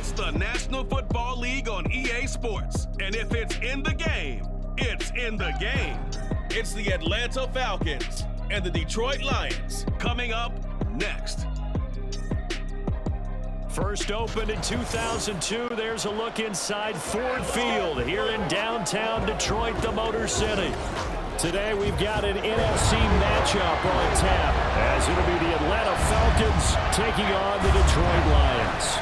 It's the National Football League on EA Sports. And if it's in the game, it's in the game. It's the Atlanta Falcons and the Detroit Lions coming up next. First opened in 2002, there's a look inside Ford Field here in downtown Detroit, the Motor City. Today we've got an NFC matchup on tap, as it'll be the Atlanta Falcons taking on the Detroit Lions.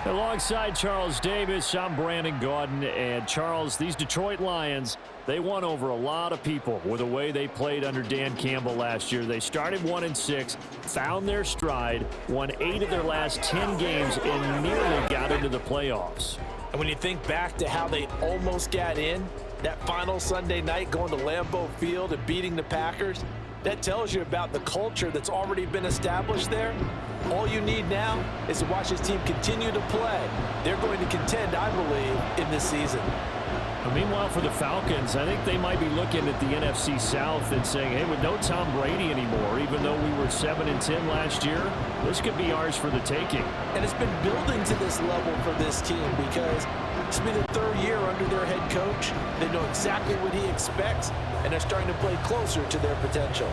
Alongside Charles Davis, I'm Brandon Gaudin. And Charles, these Detroit Lions, they won over a lot of people with the way they played under Dan Campbell last year. They started 1-6, found their stride, won 8 of their last 10 games, and nearly got into the playoffs. And when you think back to how they almost got in, that final Sunday night going to Lambeau Field and beating the Packers, that tells you about the culture that's already been established there. All you need now is to watch this team continue to play. They're going to contend, I believe, in this season. Meanwhile, for the Falcons, I think they might be looking at the NFC South and saying, hey, with no Tom Brady anymore, even though we were 7-10 last year, this could be ours for the taking. And it's been building to this level for this team because it's been the 3rd year under their head coach. They know exactly what he expects, and they're starting to play closer to their potential.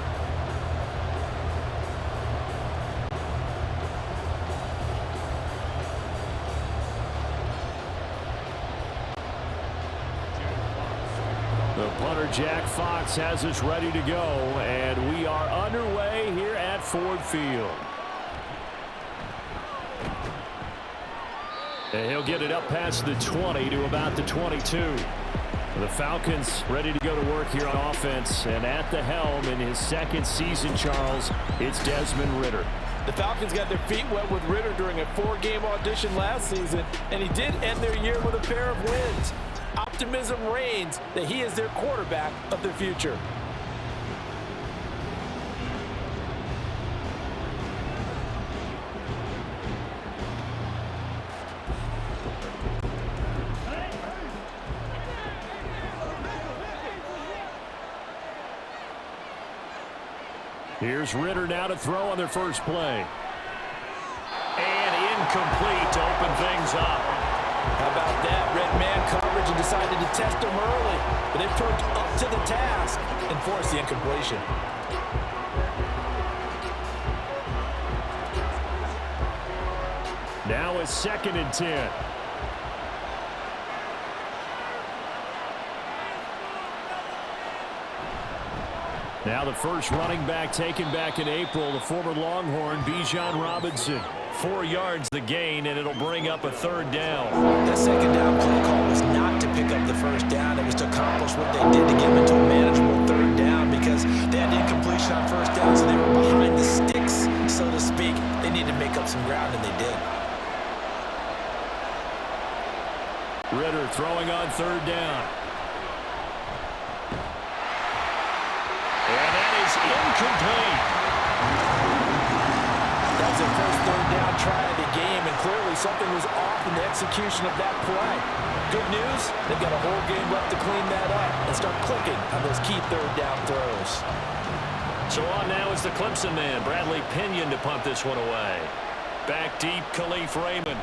The punter, Jack Fox, has us ready to go, and we are underway here at Ford Field. And he'll get it up past the 20 to about the 22. The Falcons ready to go to work here on offense, and at the helm in his 2nd season, Charles, it's Desmond Ridder. The Falcons got their feet wet with Ridder during a 4-game audition last season, and he did end their year with a pair of wins. Optimism reigns that he is their quarterback of the future. Here's Ridder now to throw on their first play. And incomplete to open things up. How about that? Red man coverage and decided to test him early. But they proved up to the task and forced the incompletion. Now it's 2nd and 10. Now the first running back taken back in April, the former Longhorn, Bijan Robinson. 4 yards the gain, and it'll bring up a 3rd down. That 2nd down play call was not to pick up the 1st down. It was to accomplish what they did to get them into a manageable 3rd down because they had incompletion on 1st down, so they were behind the sticks, so to speak. They needed to make up some ground, and they did. Ridder throwing on 3rd down. And that is incomplete. That was their first 3rd down try of the game, and clearly something was off in the execution of that play. Good news, they've got a whole game left to clean that up and start clicking on those key 3rd down throws. So on now is the Clemson man, Bradley Pinion, to punt this one away. Back deep, Khalif Raymond.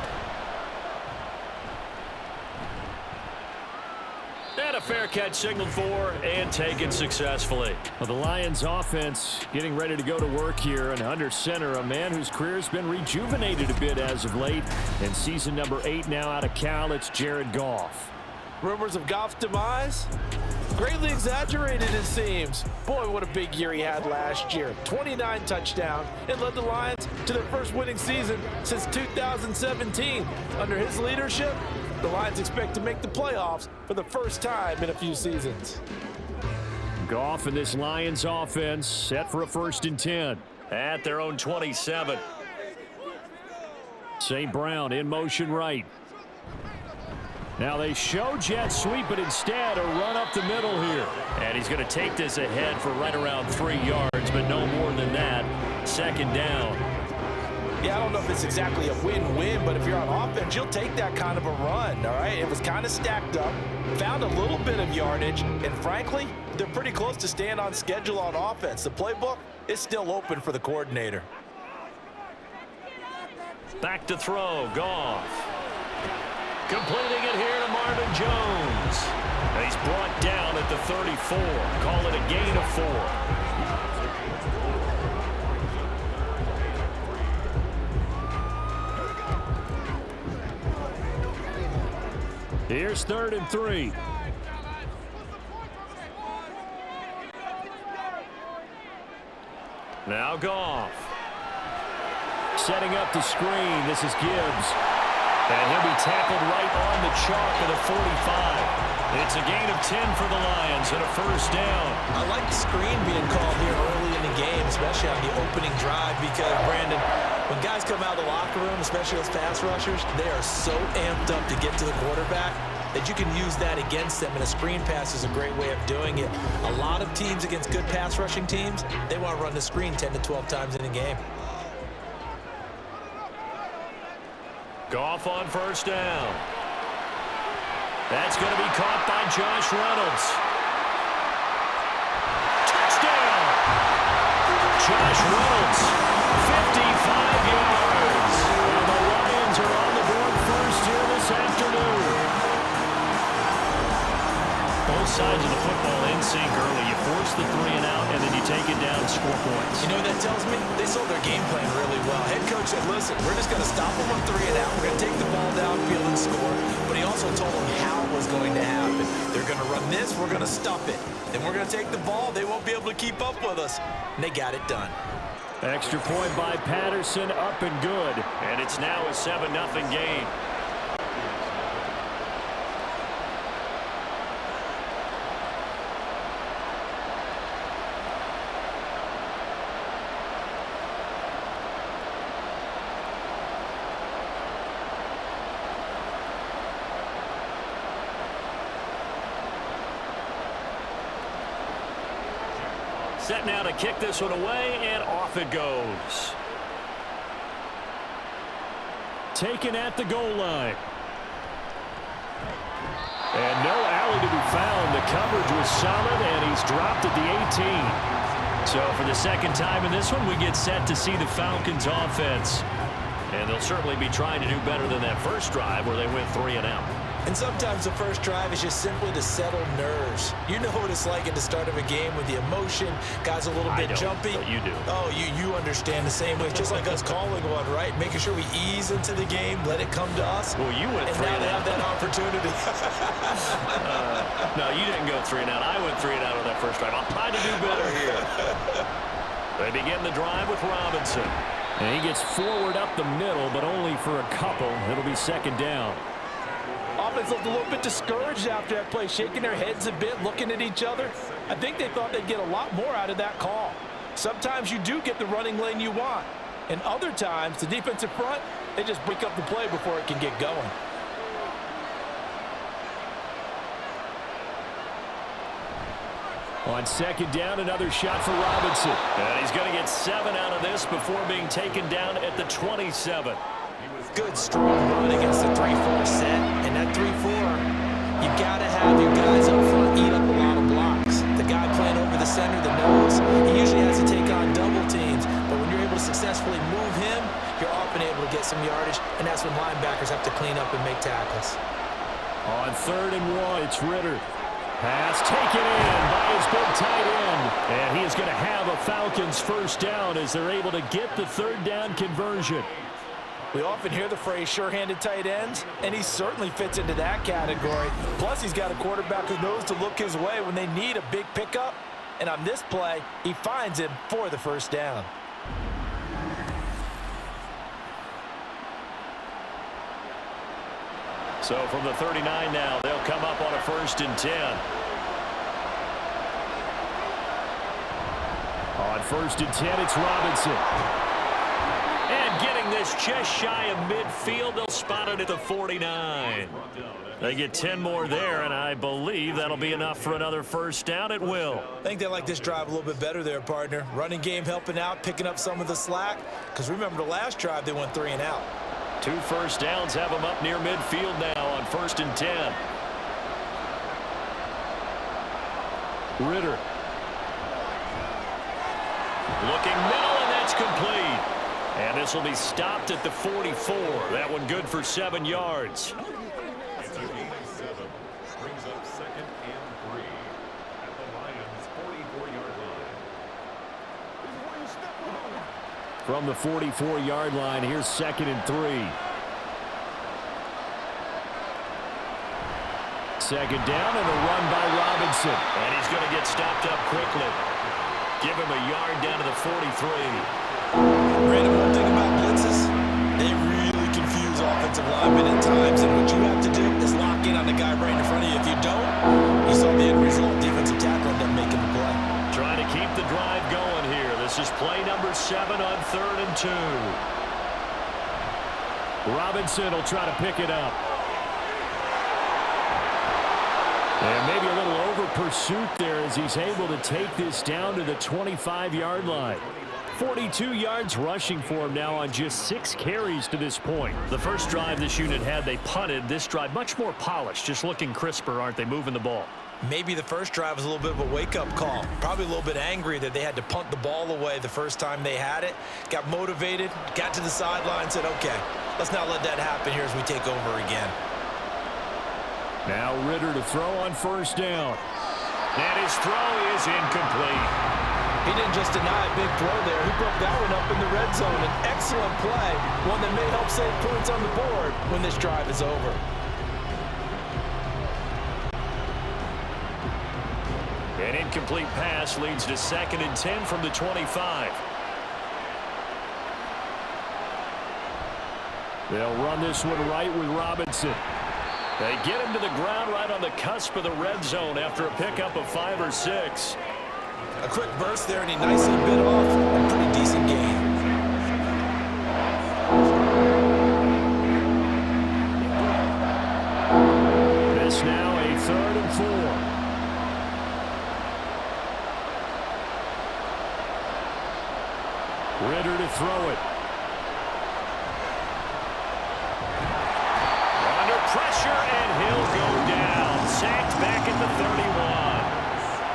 And a fair catch signaled for and taken successfully. Well, the Lions offense getting ready to go to work here, and under center, a man whose career has been rejuvenated a bit as of late. And season number 8 now out of Cal, it's Jared Goff. Rumors of Goff's demise? Greatly exaggerated, it seems. Boy, what a big year he had last year. 29 touchdowns and led the Lions to their first winning season since 2017. Under his leadership, the Lions expect to make the playoffs for the first time in a few seasons. Goff and this Lions offense set for a 1st and 10 at their own 27. St. Brown in motion right. Now they show jet sweep, but instead a run up the middle here. And he's going to take this ahead for right around 3 yards, but no more than that. 2nd down. Yeah, I don't know if it's exactly a win-win, but if you're on offense, you'll take that kind of a run, all right? It was kind of stacked up, found a little bit of yardage, and frankly, they're pretty close to staying on schedule on offense. The playbook is still open for the coordinator. Back to throw. Goff. Completing it here to Marvin Jones. He's brought down at the 34. Call it a gain of 4. Here's 3rd and 3. Now Goff. Setting up the screen. This is Gibbs. And he'll be tackled right on the chalk of the 45. It's a gain of 10 for the Lions and a first down. I like the screen being called here early in the game, especially on the opening drive, because, Brandon, when guys come out of the locker room, especially those pass rushers, they are so amped up to get to the quarterback that you can use that against them, and a screen pass is a great way of doing it. A lot of teams against good pass rushing teams, they want to run the screen 10 to 12 times in a game. Goff on first down. That's going to be caught by Josh Reynolds. Touchdown! Josh Reynolds, 55 yards. And the Lions are on the board first here this afternoon. Both sides of the football in sync early. You force the 3 and out, and then you take it down and score points. You know what that tells me? They sold their game plan really well. Head coach said, listen, we're just going to stop them on 3 and out. We're going to take the ball downfield and score. But he also told them how it was going to happen. They're going to run this. We're going to stop it. Then we're going to take the ball. They won't be able to keep up with us. And they got it done. Extra point by Patterson, up and good. And it's now a 7-0 game. Set now to kick this one away, and off it goes. Taken at the goal line. And no alley to be found. The coverage was solid, and he's dropped at the 18. So for the second time in this one, we get set to see the Falcons offense. And they'll certainly be trying to do better than that first drive where they went 3 and out. And sometimes the first drive is just simply to settle nerves. You know what it's like at the start of a game with the emotion. Guys a little bit jumpy. But you do. Oh, you understand the same way. It's just like us calling one, right? Making sure we ease into the game, let it come to us. Well, you went 3 and and now they have that opportunity. No, you didn't go 3 and out. I went 3 and out on that first drive. I'll try to do better here. They begin the drive with Robinson. And he gets forward up the middle, but only for a couple. It'll be second down. Offense looked a little bit discouraged after that play, shaking their heads a bit, looking at each other. I think they thought they'd get a lot more out of that call. Sometimes you do get the running lane you want. And other times, the defensive front, they just break up the play before it can get going. On second down, another shot for Robinson. And he's going to get 7 out of this before being taken down at the 27. Good, strong run against the 3-4 set. And that 3-4, you got to have your guys up front eat up a lot of blocks. The guy playing over the center, the nose, he usually has to take on double teams. But when you're able to successfully move him, you're often able to get some yardage. And that's when linebackers have to clean up and make tackles. On 3rd and 1, it's Ritter. Pass taken in by his big tight end. And he is going to have a Falcons first down as they're able to get the 3rd down conversion. We often hear the phrase sure-handed tight ends, and he certainly fits into that category. Plus, he's got a quarterback who knows to look his way when they need a big pickup. And on this play, he finds him for the first down. So from the 39 now, they'll come up on a 1st and 10. On 1st and 10, it's Robinson. And getting this just shy of midfield, they'll spot it at the 49. They get 10 more there, and I believe that'll be enough for another first down. It will. I think they like this drive a little bit better there, partner. Running game helping out, picking up some of the slack. Because remember the last drive, they went 3 and out. 2 first downs have them up near midfield now on 1st and 10. Ritter. Looking middle, and that's complete. And this will be stopped at the 44. That one good for 7 yards. It's a gain of 7. Brings up 2nd and 3 at the Lions' 44-yard line. From the 44-yard line, here's 2nd and 3. Second down and a run by Robinson. And he's going to get stopped up quickly. Give him a yard down to the 43. Brandon, one thing about blitzes, they really confuse offensive linemen at times, and what you have to do is lock in on the guy right in front of you. If you don't, you saw the end result. Defensive tackle ended up making the play. Trying to keep the drive going here. This is play number 7 on 3rd and 2. Robinson will try to pick it up. And maybe a little over pursuit there as he's able to take this down to the 25-yard line. 42 yards rushing for him now on just 6 carries to this point. The first drive this unit had, they punted. This drive, much more polished, just looking crisper, aren't they, moving the ball? Maybe the first drive was a little bit of a wake-up call. Probably a little bit angry that they had to punt the ball away the first time they had it. Got motivated, got to the sideline, said, okay, let's not let that happen here as we take over again. Now Ritter to throw on 1st down. And his throw is incomplete. He didn't just deny a big throw there. He broke that one up in the red zone. An excellent play, one that may help save points on the board when this drive is over. An incomplete pass leads to 2nd and 10 from the 25. They'll run this one right with Robinson. They get him to the ground right on the cusp of the red zone after a pickup of 5 or 6. A quick burst there, and he nicely bit off a pretty decent gain. This now a 3rd and 4. Ritter to throw it. Under pressure, and he'll go down. Sacked back at the 31.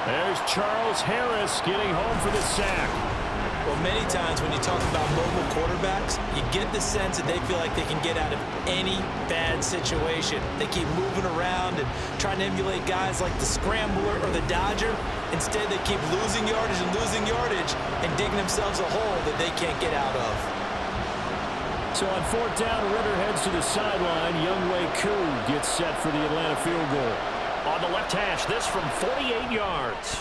There's Charles Harris getting home for the sack. Well, many times when you talk about mobile quarterbacks, you get the sense that they feel like they can get out of any bad situation. They keep moving around and trying to emulate guys like the Scrambler or the Dodger. Instead, they keep losing yardage and digging themselves a hole that they can't get out of. So on 4th down, Ritter heads to the sideline. Younghoe Koo gets set for the Atlanta field goal. On the left hash, this from 48 yards.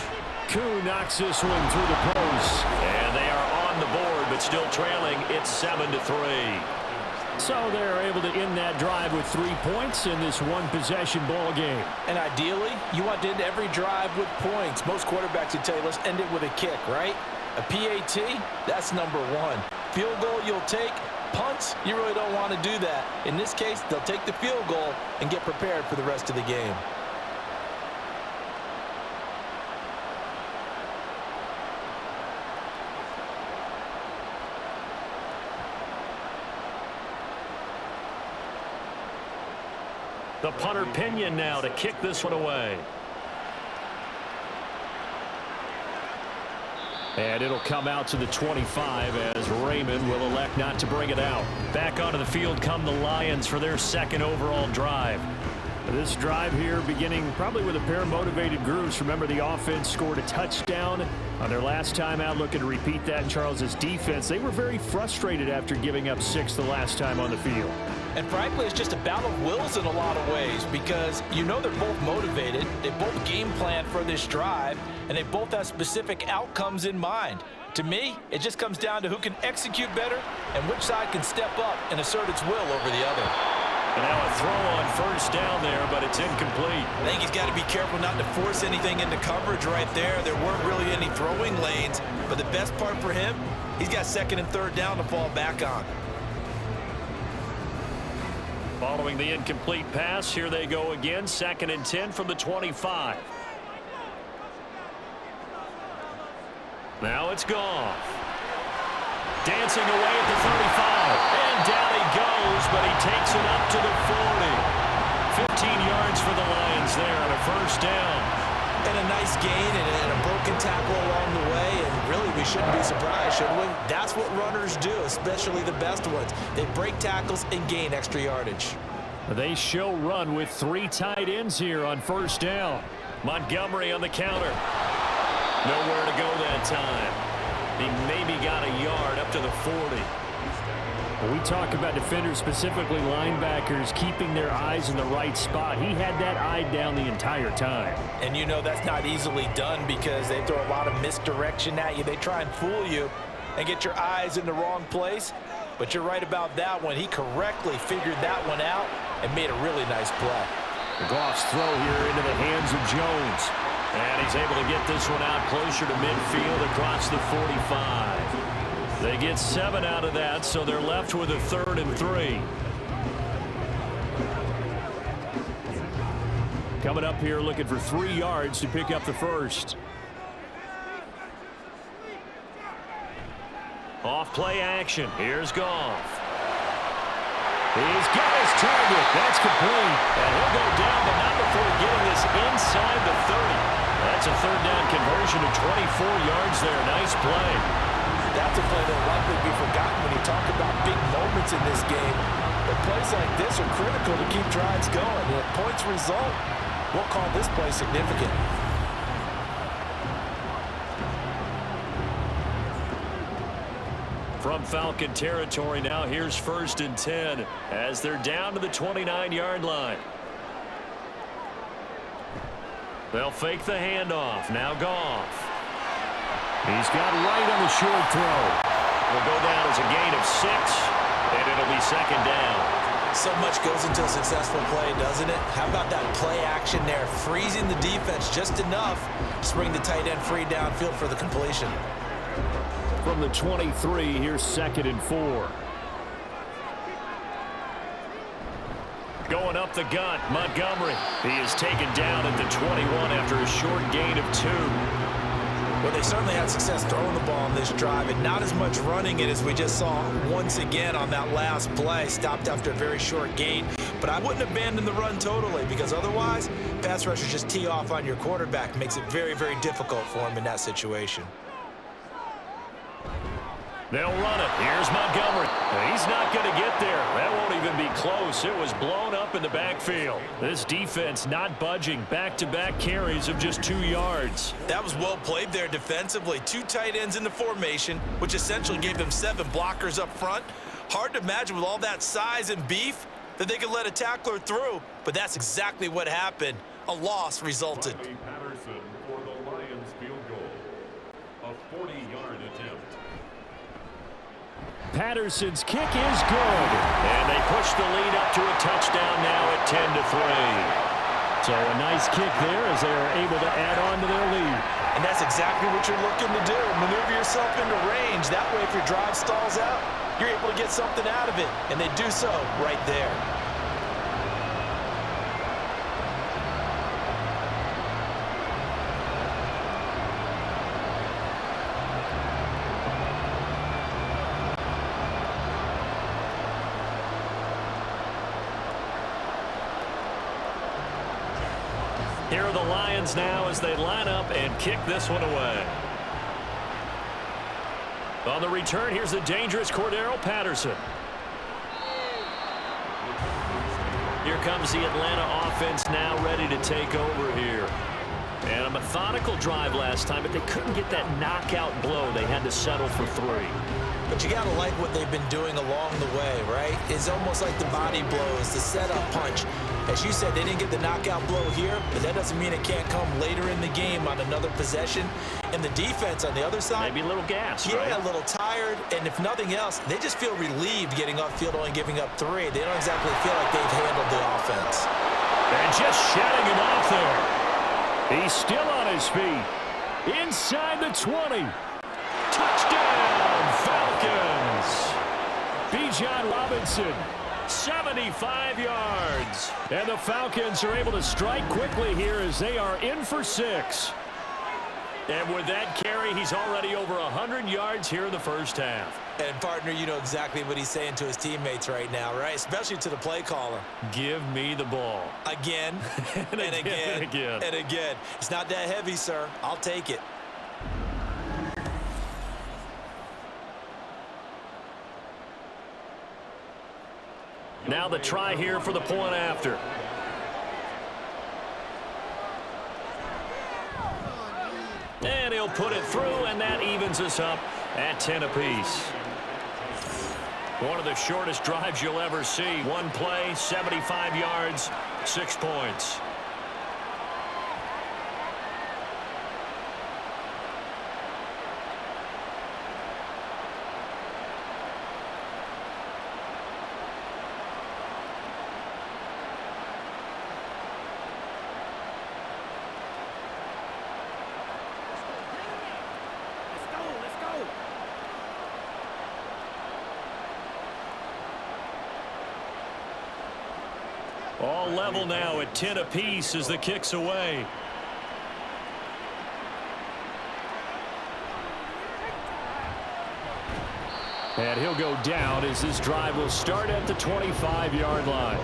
Koo knocks this one through the post. And they are on the board, but still trailing. It's 7-3. So they're able to end that drive with 3 points in this one-possession ball game. And ideally, you want to end every drive with points. Most quarterbacks would tell you, let's end it with a kick, right? A PAT, that's number 1. Field goal you'll take. Punts, you really don't want to do that. In this case, they'll take the field goal and get prepared for the rest of the game. The punter Pinion now to kick this one away. And it'll come out to the 25 as Raymond will elect not to bring it out. Back onto the field come the Lions for their 2nd overall drive. This drive here beginning probably with a pair of motivated groups. Remember, the offense scored a touchdown on their last time out. Looking to repeat that in Charles's defense. They were very frustrated after giving up 6 the last time on the field. And frankly, it's just a battle of wills in a lot of ways because you know they're both motivated. They both game plan for this drive, and they both have specific outcomes in mind. To me, it just comes down to who can execute better and which side can step up and assert its will over the other. And now a throw on 1st down there, but it's incomplete. I think he's got to be careful not to force anything into coverage right there. There weren't really any throwing lanes, but the best part for him, he's got 2nd and 3rd down to fall back on. Following the incomplete pass, here they go again. 2nd and 10 from the 25. Now it's Goff. Dancing away at the 35. And down he goes, but he takes it up to the 40. 15 yards for the Lions there on a 1st down. And a nice gain and a broken tackle along the way, and really we shouldn't be surprised, should we? That's what runners do, especially the best ones. They break tackles and gain extra yardage. They show run with 3 tight ends here on first down. Montgomery on the counter. Nowhere to go that time. He maybe got a yard up to the 40. When we talk about defenders, specifically linebackers, keeping their eyes in the right spot, he had that eye down the entire time. And you know that's not easily done because they throw a lot of misdirection at you. They try and fool you and get your eyes in the wrong place. But you're right about that one. He correctly figured that one out and made a really nice play. Goff's throw here into the hands of Jones. And he's able to get this one out closer to midfield across the 45. They get 7 out of that, so they're left with a 3rd and 3. Coming up here looking for 3 yards to pick up the first. Off play action. Here's Goff. He's got his target. That's complete. And he'll go down, but not before getting this inside the 30. That's a 3rd down conversion of 24 yards there. Nice play. That's a play that will likely be forgotten when you talk about big moments in this game. But plays like this are critical to keep drives going. And if points result, we'll call this play significant. From Falcon territory now, here's 1st and 10 as they're down to the 29-yard line. They'll fake the handoff. Now Goff. He's got right on the short throw. Will go down as a gain of 6, and it'll be 2nd down. So much goes into a successful play, doesn't it? How about that play action there, freezing the defense just enough to bring the tight end free downfield for the completion. From the 23, here's 2nd and 4. Going up the gut, Montgomery. He is taken down at the 21 after a short gain of 2. Well, they certainly had success throwing the ball on this drive and not as much running it as we just saw once again on that last play. Stopped after a very short gain. But I wouldn't abandon the run totally because otherwise, pass rushers just tee off on your quarterback. Makes it very, very difficult for him in that situation. They'll run it. Here's Montgomery. He's not going to get there. That won't even be close. It was blown up in the backfield. This defense not budging. Back-to-back carries of just 2 yards. That was well played there defensively. 2 tight ends in the formation, which essentially gave them 7 blockers up front. Hard to imagine with all that size and beef that they could let a tackler through, but that's exactly what happened. A loss resulted. Patterson for the Lions field goal. A 40-yard attempt. Patterson's kick is good. And they push the lead up to a touchdown now at 10-3. So a nice kick there as they are able to add on to their lead. And that's exactly what you're looking to do. Maneuver yourself into range. That way if your drive stalls out, you're able to get something out of it. And they do so right there. Here are the Lions now as they line up and kick this one away. On the return, here's the dangerous Cordero Patterson. Here comes the Atlanta offense now ready to take over here. And a methodical drive last time, but they couldn't get that knockout blow. They had to settle for 3. But you got to like what they've been doing along the way, right? It's almost like the body blows, the setup punch. As you said, they didn't get the knockout blow here, but that doesn't mean it can't come later in the game on another possession. And the defense on the other side, maybe a little gas, yeah, right? A little tired. And if nothing else, they just feel relieved getting upfield, only giving up 3. They don't exactly feel like they've handled the offense. And just shutting him off there. He's still on his feet. Inside the 20. Touchdown, Falcons. Bijan Robinson, 75 yards. And the Falcons are able to strike quickly here as they are in for 6. And with that carry, he's already over 100 yards here in the first half. And, partner, you know exactly what he's saying to his teammates right now, right? Especially to the play caller. Give me the ball. Again, and again, and again. and again. It's not that heavy, sir. I'll take it. Now the try here for the point after. And he'll put it through, and that evens us up at 10 apiece. One of the shortest drives you'll ever see. One play, 75 yards, 6 points. All level now at 10 apiece as the kick's away. And he'll go down as this drive will start at the 25-yard line.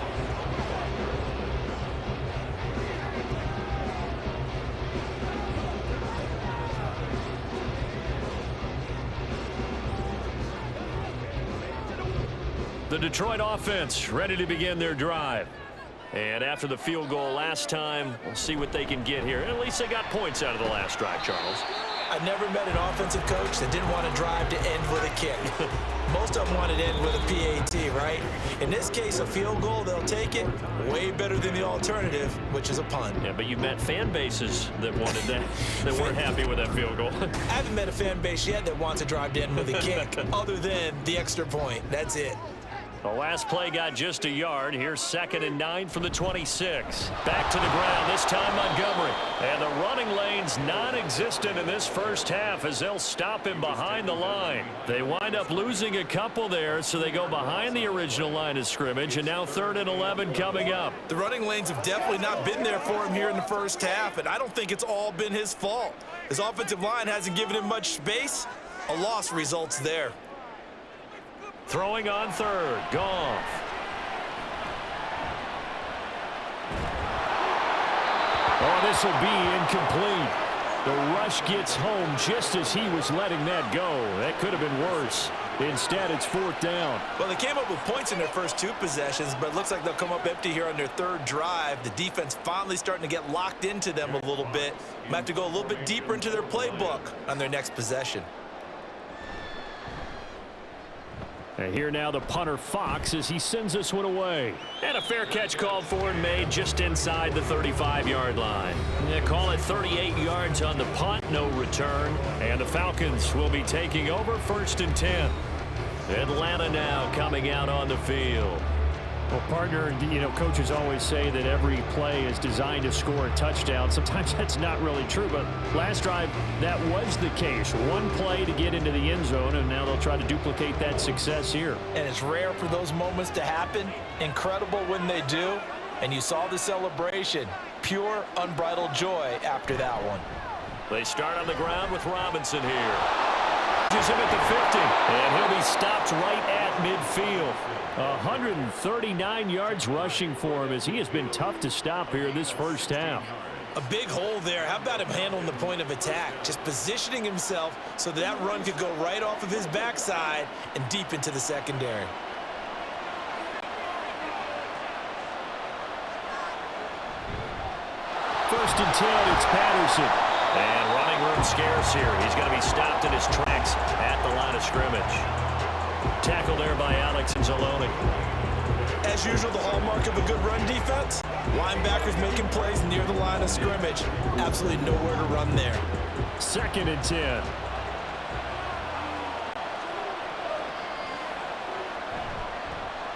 The Detroit offense ready to begin their drive. And after the field goal last time, we'll see what they can get here. At least they got points out of the last drive, Charles. I never met an offensive coach that didn't want to drive to end with a kick. Most of them wanted to end with a PAT, right? In this case, a field goal, they'll take it. Way better than the alternative, which is a punt. Yeah, but you met fan bases that wanted that, that weren't happy with that field goal. I haven't met a fan base yet that wants to drive to end with a kick, other than the extra point. That's it. The last play got just a yard. Here's 2nd and 9 from the 26. Back to the ground, this time Montgomery. And the running lane's non-existent in this first half as they'll stop him behind the line. They wind up losing a couple there, so they go behind the original line of scrimmage, and now 3rd and 11 coming up. The running lanes have definitely not been there for him here in the first half, and I don't think it's all been his fault. His offensive line hasn't given him much space. A loss results there. Throwing on 3rd, Goff. Oh, this will be incomplete. The rush gets home just as he was letting that go. That could have been worse. Instead, it's 4th down. Well, they came up with points in their first 2 possessions, but it looks like they'll come up empty here on their 3rd drive. The defense finally starting to get locked into them a little bit. Might have to go a little bit deeper into their playbook on their next possession. And here now the punter Fox as he sends this one away. And a fair catch called for and made just inside the 35-yard line. They call it 38 yards on the punt, no return. And the Falcons will be taking over 1st and 10. Atlanta now coming out on the field. Well, partner, you know, coaches always say that every play is designed to score a touchdown. Sometimes that's not really true, but last drive, that was the case. One play to get into the end zone, and now they'll try to duplicate that success here. And it's rare for those moments to happen. Incredible when they do. And you saw the celebration. Pure, unbridled joy after that one. They start on the ground with Robinson here. Him at the 50, and he'll be stopped right at midfield. 139 yards rushing for him as he has been tough to stop here this first half. A big hole there. How about him handling the point of attack? Just positioning himself so that run could go right off of his backside and deep into the secondary. First and 10, it's Patterson. And running room scarce here. He's going to be stopped in his tracks at the line of scrimmage. Tackle there by Alex Anzalone. As usual, the hallmark of a good run defense, linebackers making plays near the line of scrimmage. Absolutely nowhere to run there. 2nd and 10.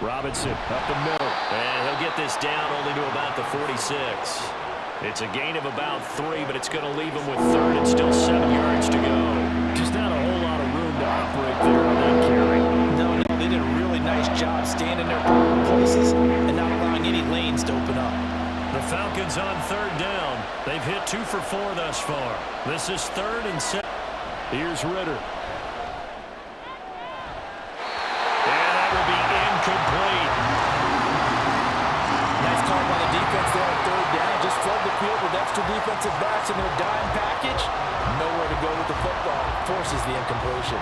Robinson up the middle. And he'll get this down only to about the 46. It's a gain of about 3, but it's going to leave him with 3rd and still 7 yards to go. Just not a whole lot of room to operate there on that carry. No, they did a really nice job staying in their places and not allowing any lanes to open up. The Falcons on 3rd down. They've hit 2 for 4 thus far. This is 3rd and 7. Here's Ritter. And that will be incomplete. Nice call by the defense there on 3rd down. Just flood the field with extra defensive backs in their dime package. Nowhere to go with the football. Forces the incompletion.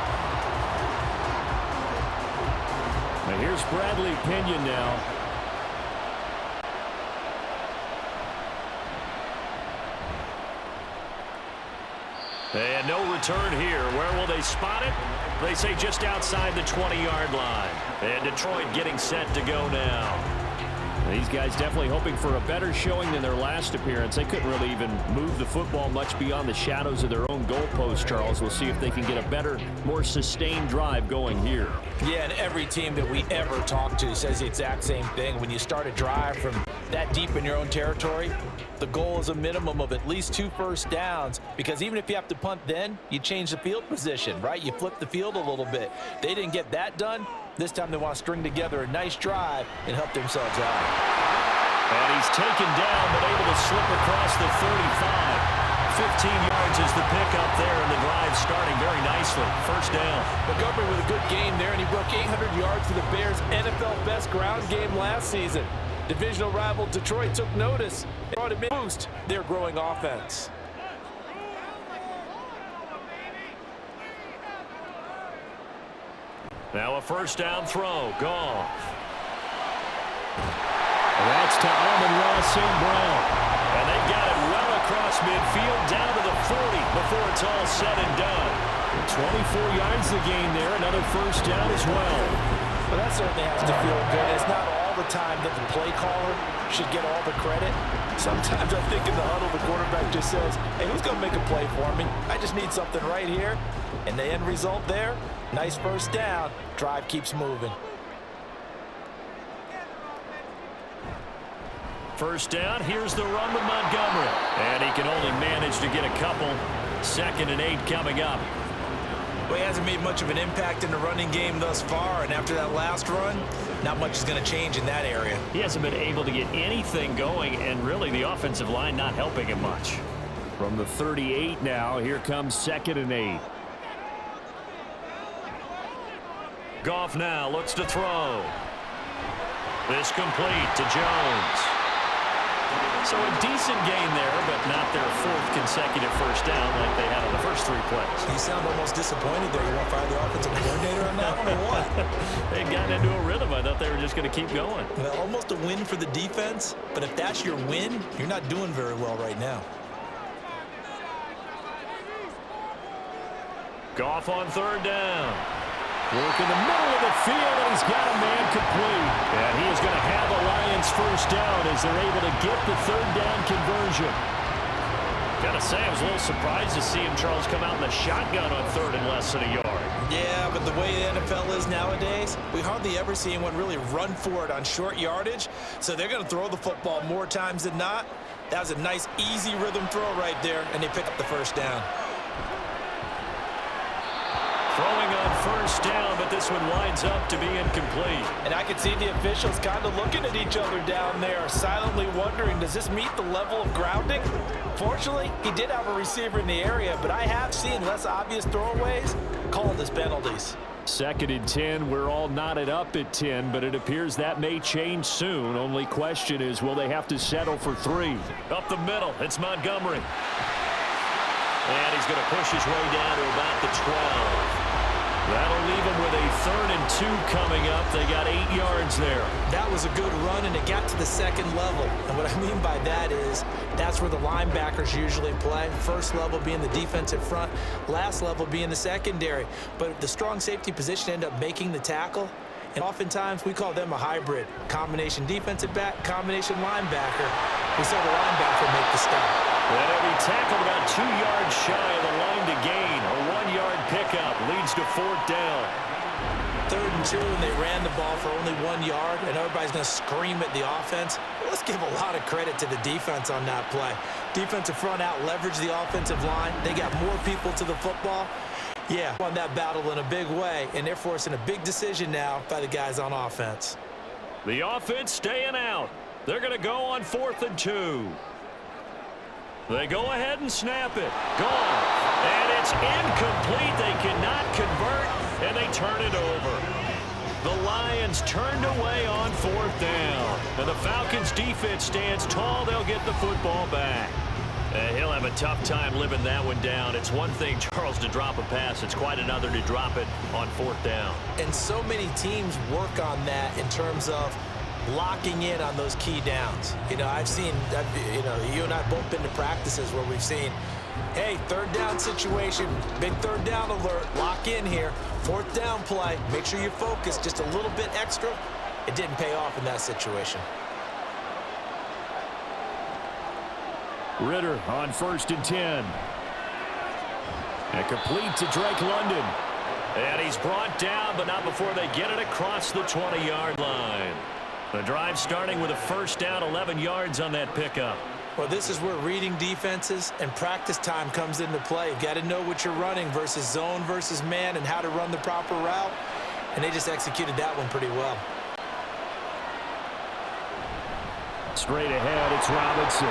And here's Bradley Pinion now. And no return here. Where will they spot it? They say just outside the 20-yard line. And Detroit getting set to go now. These guys definitely hoping for a better showing than their last appearance. They couldn't really even move the football much beyond the shadows of their own goalpost, Charles. We'll see if they can get a better, more sustained drive going here. Yeah, and every team that we ever talk to says the exact same thing. When you start a drive from that deep in your own territory, the goal is a minimum of at least 2 first downs, because even if you have to punt then, you change the field position, right? You flip the field a little bit. They didn't get that done. This time they want to string together a nice drive and help themselves out. And he's taken down, but able to slip across the 35. 15 yards is the pickup there, and the drive starting very nicely. First down. Montgomery with a good game there, and he broke 800 yards for the Bears' NFL best ground game last season. Divisional rival Detroit took notice and brought him in to boost their growing offense. Now a first down throw. Goff. That's to Amon-Ra St. Brown. And they've got it well across midfield down to the 40 before it's all said and done. 24 yards the gain there. Another first down as well. Well, that certainly has to feel good. It's not all the time that the play caller should get all the credit. Sometimes I think in the huddle, the quarterback just says, hey, who's going to make a play for me? I just need something right here. And the end result there, nice first down. Drive keeps moving. First down, here's the run with Montgomery. And he can only manage to get a couple. 2nd and 8 coming up. Well, he hasn't made much of an impact in the running game thus far, and after that last run, not much is going to change in that area. He hasn't been able to get anything going, and really the offensive line not helping him much. From the 38 now, here comes 2nd and 8. Goff now looks to throw. This complete to Jones. So a decent gain there, but not their 4th consecutive first down like they had on the first 3 plays. You sound almost disappointed there. You want to fire the offensive coordinator on that one or what? They'd gotten into a rhythm. I thought they were just going to keep going. Well, almost a win for the defense, but if that's your win, you're not doing very well right now. Goff on 3rd down. Work in the middle of the field, and he's got a man complete. And he is going to have the Lions first down as they're able to get the 3rd down conversion. Got to say, I was a little surprised to see him, Charles, come out in the shotgun on 3rd and less than a yard. Yeah, but the way the NFL is nowadays, we hardly ever see anyone really run for it on short yardage. So they're going to throw the football more times than not. That was a nice, easy rhythm throw right there, and they pick up the first down. Throwing on first down, but this one winds up to be incomplete. And I can see the officials kind of looking at each other down there, silently wondering, does this meet the level of grounding? Fortunately, he did have a receiver in the area, but I have seen less obvious throwaways called as penalties. 2nd and 10, we're all knotted up at 10, but it appears that may change soon. Only question is, will they have to settle for 3? Up the middle, it's Montgomery. And he's going to push his way down to about the 12. That'll leave him with a 3rd and 2 coming up. They got 8 yards there. That was a good run, and it got to the 2nd level. And what I mean by that is that's where the linebackers usually play. First level being the defensive front, last level being the secondary. But the strong safety position ended up making the tackle. And oftentimes we call them a hybrid. Combination defensive back, combination linebacker. We saw the linebacker make the stop. And he'll be tackled about 2 yards shy of the line to gain. A 1-yard pickup leads to 4th down. 3rd and 2, and they ran the ball for only 1 yard, and everybody's going to scream at the offense. But let's give a lot of credit to the defense on that play. Defensive front out leveraged the offensive line. They got more people to the football. Yeah, won that battle in a big way, and they're forcing a big decision now by the guys on offense. The offense staying out. They're going to go on 4th and 2. They go ahead and snap it. Gone. And it's incomplete. They cannot convert, and they turn it over. The Lions turned away on 4th down. And the Falcons defense stands tall. They'll get the football back. He'll have a tough time living that one down. It's one thing, Charles, to drop a pass. It's quite another to drop it on 4th down. And so many teams work on that in terms of locking in on those key downs. You know, I've seen, you know, you and I have both been to practices where we've seen Hey, third down situation. Big third down alert. Lock in here. Fourth down play. Make sure you focus just a little bit extra. It didn't pay off in that situation. Ritter on 1st and 10. And complete to Drake London. And he's brought down, but not before they get it across the 20-yard line. The drive starting with a first down, 11 yards on that pickup. Well, this is where reading defenses and practice time comes into play. You've got to know what you're running versus zone versus man and how to run the proper route. And they just executed that one pretty well. Straight ahead, it's Robinson.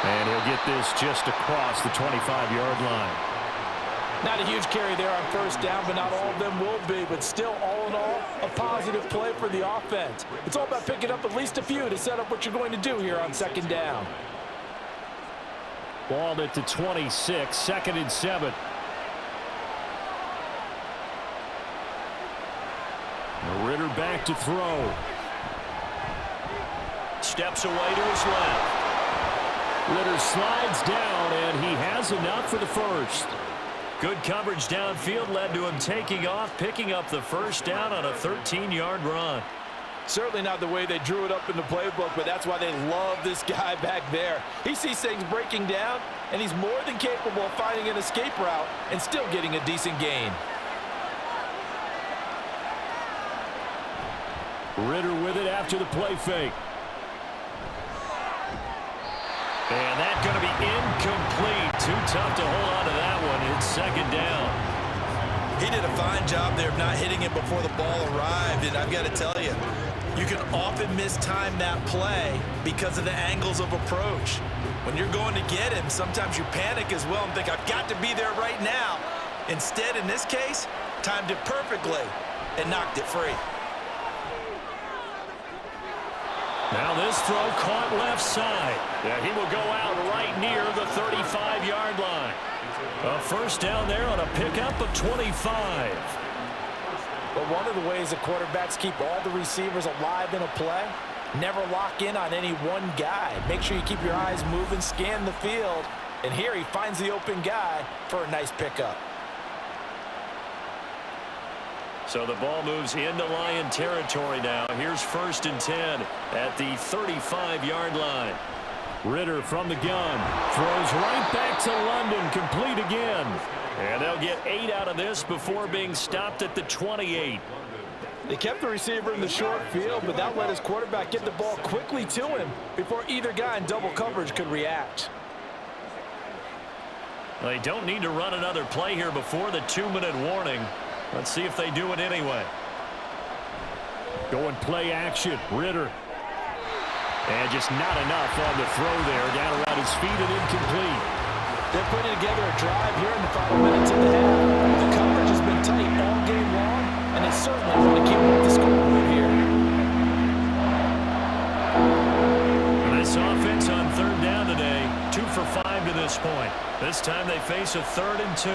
And he'll get this just across the 25-yard line. Not a huge carry there on first down, but not all of them will be. But still, all in all, a positive play for the offense. It's all about picking up at least a few to set up what you're going to do here on second down. Ball at the 26, 2nd and 7. Ritter back to throw. Steps away to his left. Ritter slides down, and he has enough for the first. Good coverage downfield led to him taking off, picking up the first down on a 13-yard run. Certainly not the way they drew it up in the playbook, but that's why they love this guy back there. He sees things breaking down, and he's more than capable of finding an escape route and still getting a decent gain. Ritter with it after the play fake. And that's going to be incomplete. Too tough to hold on to that one. It's second down. He did a fine job there of not hitting it before the ball arrived. And I've got to tell you, you can often mistime that play because of the angles of approach. When you're going to get him, sometimes you panic as well and think, I've got to be there right now. Instead, in this case, timed it perfectly and knocked it free. Now this throw caught left side. Yeah, he will go out right near the 35-yard line. A first down there on a pickup of 25. But one of the ways that quarterbacks keep all the receivers alive in a play, never lock in on any one guy. Make sure you keep your eyes moving, scan the field. And here he finds the open guy for a nice pickup. So the ball moves into Lion territory now. Here's 1st and 10 at the 35-yard line. Ritter from the gun. Throws right back to London. Complete again. And they'll get 8 out of this before being stopped at the 28. They kept the receiver in the short field, but that let his quarterback get the ball quickly to him before either guy in double coverage could react. They don't need to run another play here before the 2-minute warning. Let's see if they do it anyway. Going play action. Ritter. And just not enough on the throw there. Down around his feet and incomplete. They're putting together a drive here in the final minutes of the half. The coverage has been tight all game long, and they certainly want to keep up the scoreboard here. This offense on 3rd down today, 2 for 5 to this point. This time they face a 3rd and 2.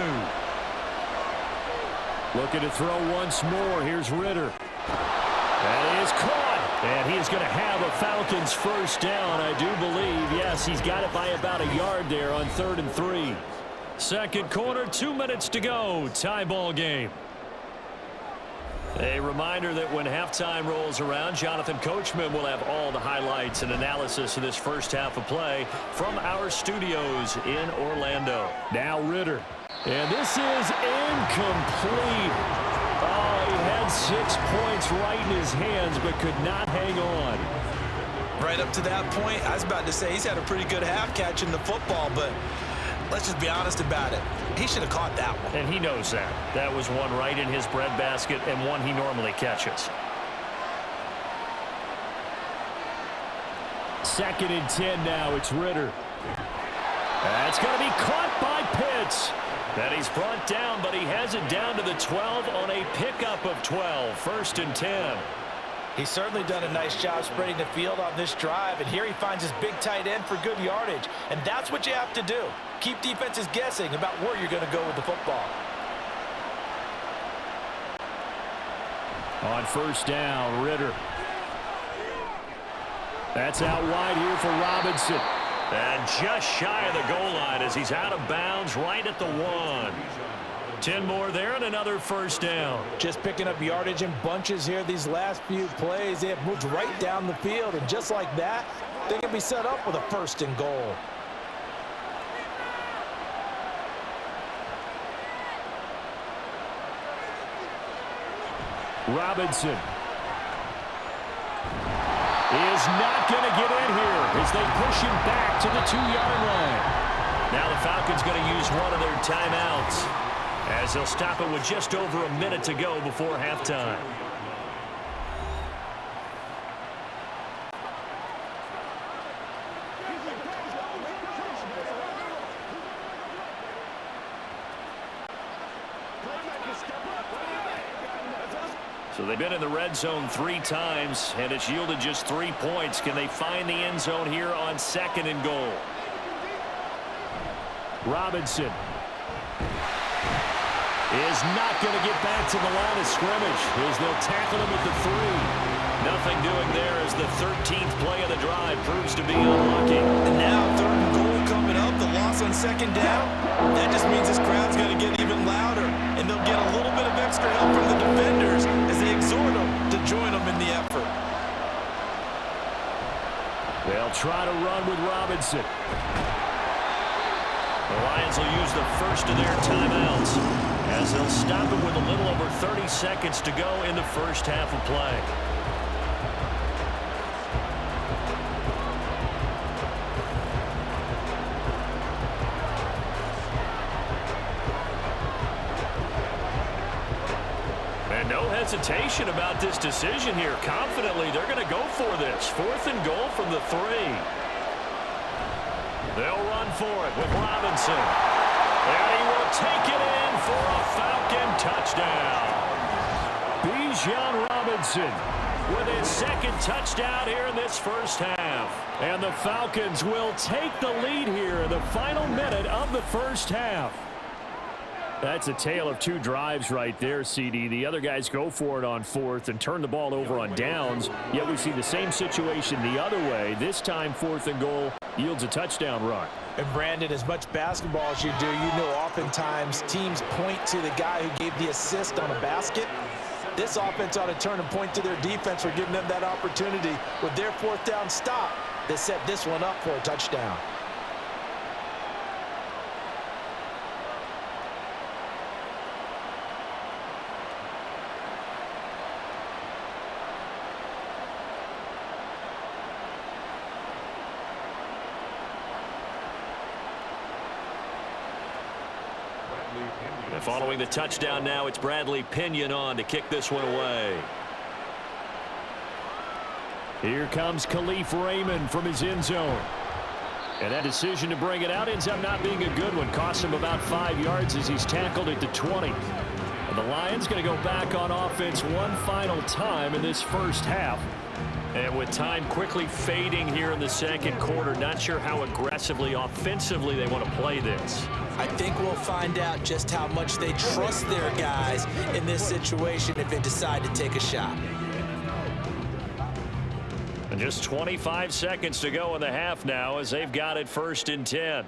Looking to throw once more. Here's Ritter. That is caught. And he is going to have a Falcons first down, I do believe. Yes, he's got it by about a yard there on 3rd and 3. Second quarter, 2 minutes to go. Tie ball game. A reminder that when halftime rolls around, Jonathan Coachman will have all the highlights and analysis of this first half of play from our studios in Orlando. Now Ritter. And this is incomplete. Oh, he had 6 points right in his hands, but could not hang on. Right up to that point, I was about to say he's had a pretty good half catching the football, but let's just be honest about it. He should have caught that one. And he knows that. That was one right in his breadbasket and one he normally catches. 2nd and 10 now. It's Ritter. That's going to be caught by Pitts. And he's brought down, but he has it down to the 12 on a pickup of 12. 1st and 10. He's certainly done a nice job spreading the field on this drive, and here he finds his big tight end for good yardage. And that's what you have to do. Keep defenses guessing about where you're going to go with the football. On 1st down, Ritter. That's out wide here for Robinson. And just shy of the goal line as he's out of bounds right at the 1. 10 more there and another first down. Just picking up yardage in bunches here these last few plays. They have moved right down the field, and just like that, they can be set up with a 1st and goal. Robinson is not going to get in here as they push him back to the 2-yard line. Now the Falcons going to use one of their timeouts as they'll stop it with just over a minute to go before halftime. So they've been in the red zone 3 times, and it's yielded just 3 points. Can they find the end zone here on 2nd and goal? Robinson is not going to get back to the line of scrimmage as they'll tackle him at the 3. Nothing doing there as the 13th play of the drive proves to be unlucky. And now 3rd and goal coming up, the loss on 2nd down. That just means this crowd's going to get even louder, and they'll get a little bit of extra help from the defenders as they exhort them to join them in the effort. They'll try to run with Robinson. The Lions will use the first of their timeouts as they'll stop it with a little over 30 seconds to go in the first half of play. And no hesitation about this decision here. Confidently, they're going to go for this. 4th and goal from the 3. They'll run for it with Robinson. And he will take it in for a Falcon touchdown. Bijan Robinson With his 2nd touchdown here in this first half. And the Falcons will take the lead here in the final minute of the first half. That's a tale of 2 drives right there, CD. The other guys go for it on 4th and turn the ball over on downs. Yet we see the same situation the other way. This time 4th and goal yields a touchdown run. And Brandon, as much basketball as you do, you know oftentimes teams point to the guy who gave the assist on a basket. This offense ought to turn and point to their defense for giving them that opportunity. With their 4th down stop, they set this one up for a touchdown. And following the touchdown now, it's Bradley Pinion on to kick this one away. Here comes Khalif Raymond from his end zone. And that decision to bring it out ends up not being a good one. Costs him about 5 yards as he's tackled at the 20. And the Lions going to go back on offense one final time in this first half. And with time quickly fading here in the second quarter, not sure how aggressively, offensively they want to play this. I think we'll find out just how much they trust their guys in this situation if they decide to take a shot. And just 25 seconds to go in the half now as they've got it 1st and 10.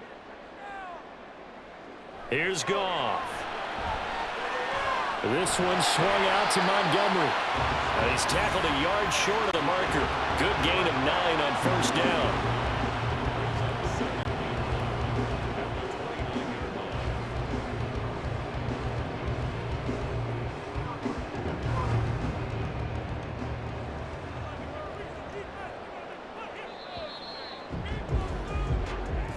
Here's Goff. This one swung out to Montgomery. And he's tackled a yard short of the marker. Good gain of 9 on 1st down.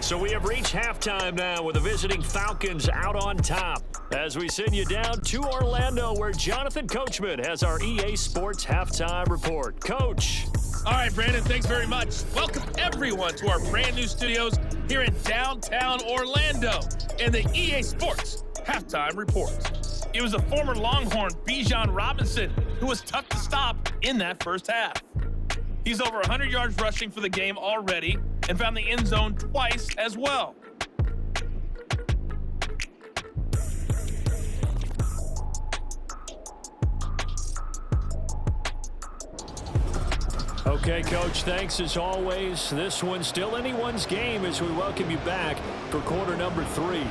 So we have reached halftime now with the visiting Falcons out on top as we send you down to Orlando where Jonathan Coachman has our EA Sports Halftime Report. Coach. All right, Brandon, thanks very much. Welcome, everyone, to our brand new studios here in downtown Orlando and the EA Sports Halftime Report. It was the former Longhorn Bijan Robinson who was tough to stop in that first half. He's over 100 yards rushing for the game already and found the end zone twice as well. Okay, Coach, thanks as always. This one's still anyone's game as we welcome you back for quarter number 3.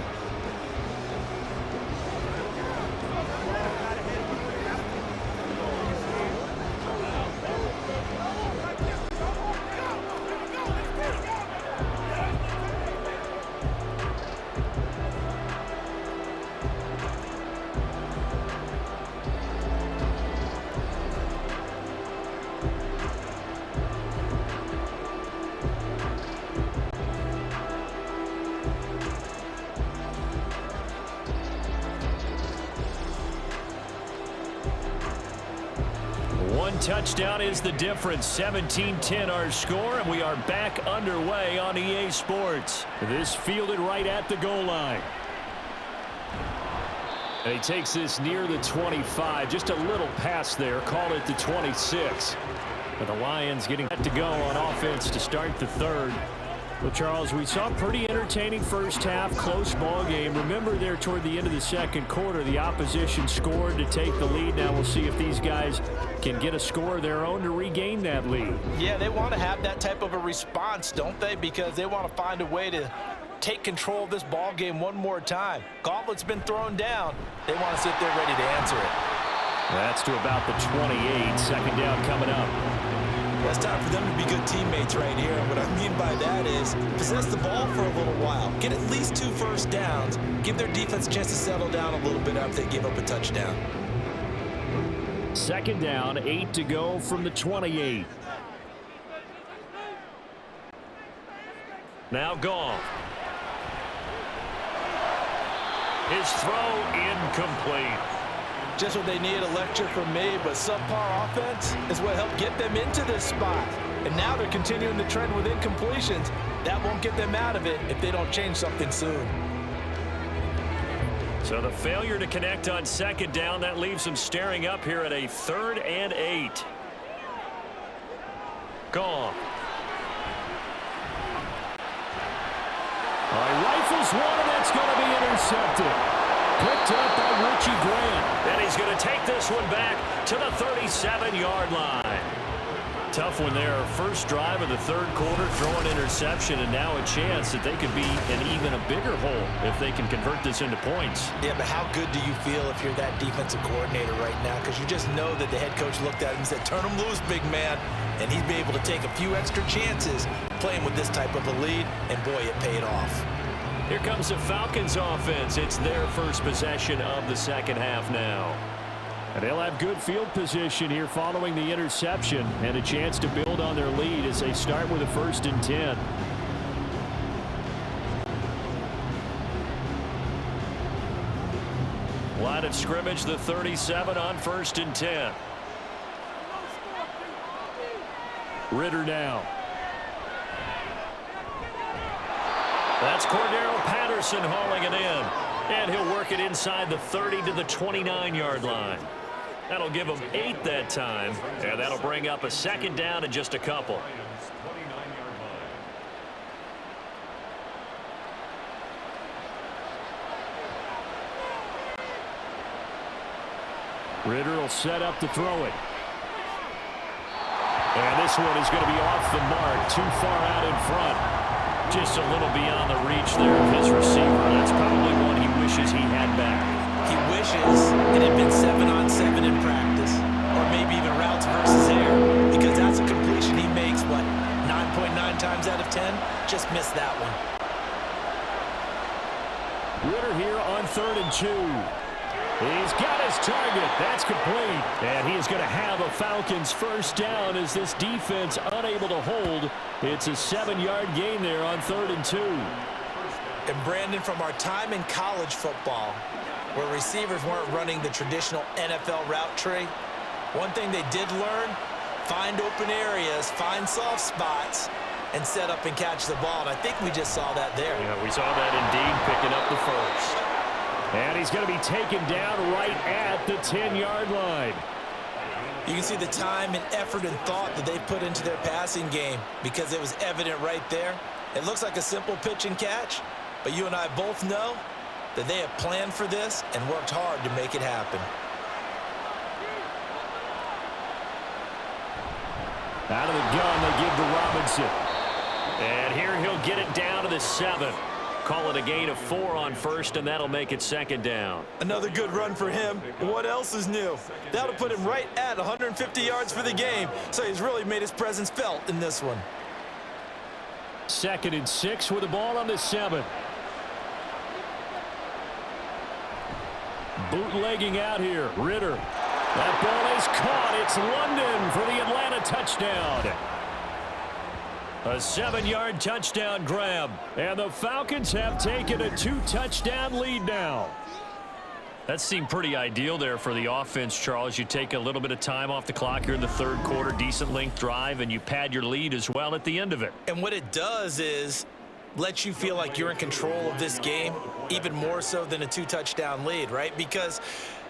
One touchdown is the difference. 17-10 our score, and we are back underway on EA Sports. This fielded right at the goal line. And he takes this near the 25. Just a little pass there. Call it the 26. But the Lions getting that to go on offense to start the third. Well, Charles, we saw a pretty entertaining first half, close ball game. Remember there toward the end of the second quarter, the opposition scored to take the lead. Now we'll see if these guys can get a score of their own to regain that lead. Yeah, they want to have that type of a response, don't they? Because they want to find a way to take control of this ball game one more time. Gauntlet's been thrown down. They want to see if they're ready to answer it. That's to about the 28. Second down coming up. It's time for them to be good teammates right here. And what I mean by that is possess the ball for a little while. Get at least 2 first downs. Give their defense a chance to settle down a little bit after they give up a touchdown. Second down, 8 to go from the 28. Now Goff. His throw incomplete. Just what they need, a lecture from me, but subpar offense is what helped get them into this spot. And now they're continuing the trend with incompletions. That won't get them out of it if they don't change something soon. So the failure to connect on second down, that leaves them staring up here at a 3rd and 8. Gone. All right, rifles one, and that's going to be intercepted. Picked up by Richie Grant. And he's going to take this one back to the 37-yard line. Tough one there. First drive of the third quarter, throw an interception, and now a chance that they could be in even a bigger hole if they can convert this into points. Yeah, but how good do you feel if you're that defensive coordinator right now? Because you just know that the head coach looked at him and said, turn him loose, big man. And he'd be able to take a few extra chances playing with this type of a lead, and boy, it paid off. Here comes the Falcons offense. It's their first possession of the second half now. And they'll have good field position here following the interception and a chance to build on their lead as they start with a 1st and 10. Line of scrimmage, the 37 on 1st and 10. Ritter now. That's Cordero Patterson hauling it in. And he'll work it inside the 30 to the 29-yard line. That'll give him 8 that time. And that'll bring up a second down in just a couple. Ritter will set up to throw it. And this one is going to be off the mark. Too far out in front. Just a little beyond the reach there of his receiver. That's probably one he wishes he had back. He wishes it had been 7-on-7 in practice, or maybe even routes versus air, because that's a completion he makes, what, 9.9 times out of 10? Just missed that one. Ritter here on 3rd and 2. He's got his target. That's complete. And he is going to have a Falcons first down as this defense unable to hold. It's a 7-yard gain there on 3rd and 2. And Brandon, from our time in college football, where receivers weren't running the traditional NFL route tree, one thing they did learn, find open areas, find soft spots, and set up and catch the ball. And I think we just saw that there. Yeah, we saw that indeed, picking up the first. And he's going to be taken down right at the 10-yard line. You can see the time and effort and thought that they put into their passing game because it was evident right there. It looks like a simple pitch and catch, but you and I both know that they have planned for this and worked hard to make it happen. Out of the gun, they give to Robinson. And here he'll get it down to the 7. Call it a gain of 4 on first, and that'll make it second down. Another good run for him. What else is new? That'll put him right at 150 yards for the game, so he's really made his presence felt in this one. 2nd and 6 with the ball on the 7. Bootlegging out here. Ritter. That ball is caught. It's London for the Atlanta touchdown. A 7-yard touchdown grab. And the Falcons have taken a 2-touchdown lead now. That seemed pretty ideal there for the offense, Charles. You take a little bit of time off the clock here in the 3rd quarter, decent length drive, and you pad your lead as well at the end of it. And what it does is let you feel like you're in control of this game, even more so than a 2-touchdown lead, right? Because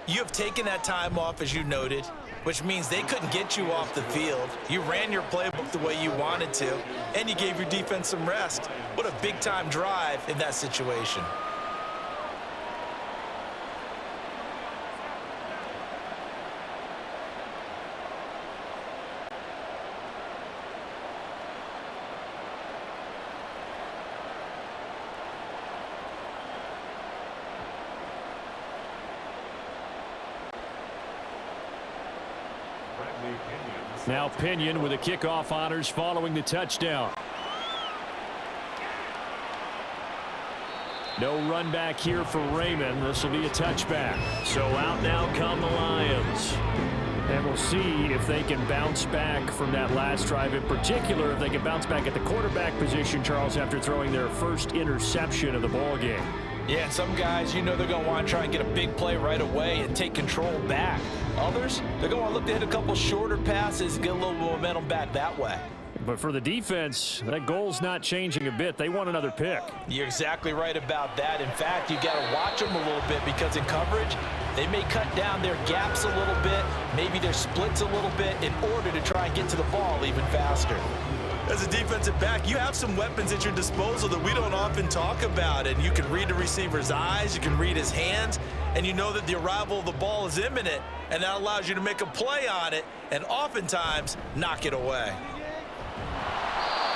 you have taken that time off, as you noted, which means they couldn't get you off the field. You ran your playbook the way you wanted to, and you gave your defense some rest. What a big-time drive in that situation. Now Pinion with the kickoff honors following the touchdown. No run back here for Raymond. This will be a touchback. So out now come the Lions. And we'll see if they can bounce back from that last drive, in particular if they can bounce back at the quarterback position, Charles, after throwing their first interception of the ball game. Yeah, and some guys, you know they're going to want to try and get a big play right away and take control back. Others, they're going to want to look to hit a couple shorter passes and get a little momentum back that way. But for the defense, that goal's not changing a bit. They want another pick. You're exactly right about that. In fact, you got to watch them a little bit because in coverage, they may cut down their gaps a little bit, maybe their splits a little bit in order to try and get to the ball even faster. As a defensive back, you have some weapons at your disposal that we don't often talk about, and you can read the receiver's eyes, you can read his hands, and you know that the arrival of the ball is imminent, and that allows you to make a play on it and oftentimes knock it away.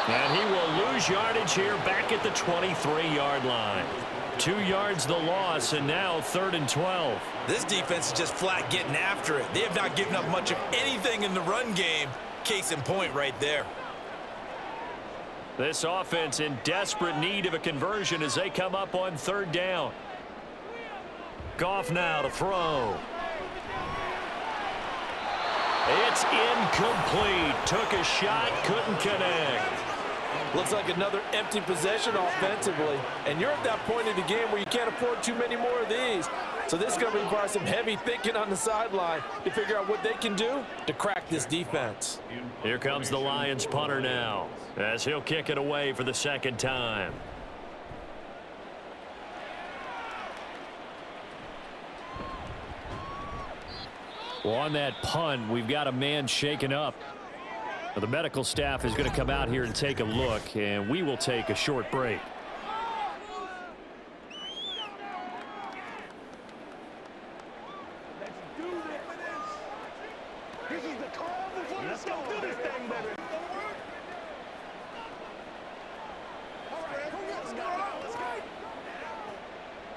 And he will lose yardage here back at the 23-yard line. 2 yards the loss, and now 3rd and 12. This defense is just flat getting after it. They have not given up much of anything in the run game. Case in point right there. This offense in desperate need of a conversion as they come up on 3rd down. Goff now to throw. It's incomplete. Took a shot, couldn't connect. Looks like another empty possession offensively. And you're at that point in the game where you can't afford too many more of these. So this is going to require some heavy thinking on the sideline to figure out what they can do to crack this defense. Here comes the Lions punter now as he'll kick it away for the 2nd time. Well, on that punt, we've got a man shaken up. The medical staff is going to come out here and take a look, and we will take a short break.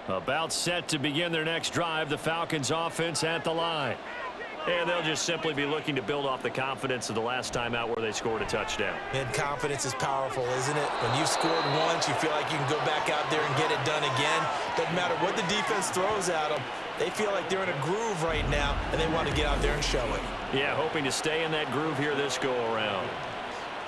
About set to begin their next drive, the Falcons offense at the line. And they'll just simply be looking to build off the confidence of the last time out where they scored a touchdown. And confidence is powerful, isn't it? When you've scored once, you feel like you can go back out there and get it done again. Doesn't matter what the defense throws at them. They feel like they're in a groove right now, and they want to get out there and show it. Yeah, hoping to stay in that groove here this go-around.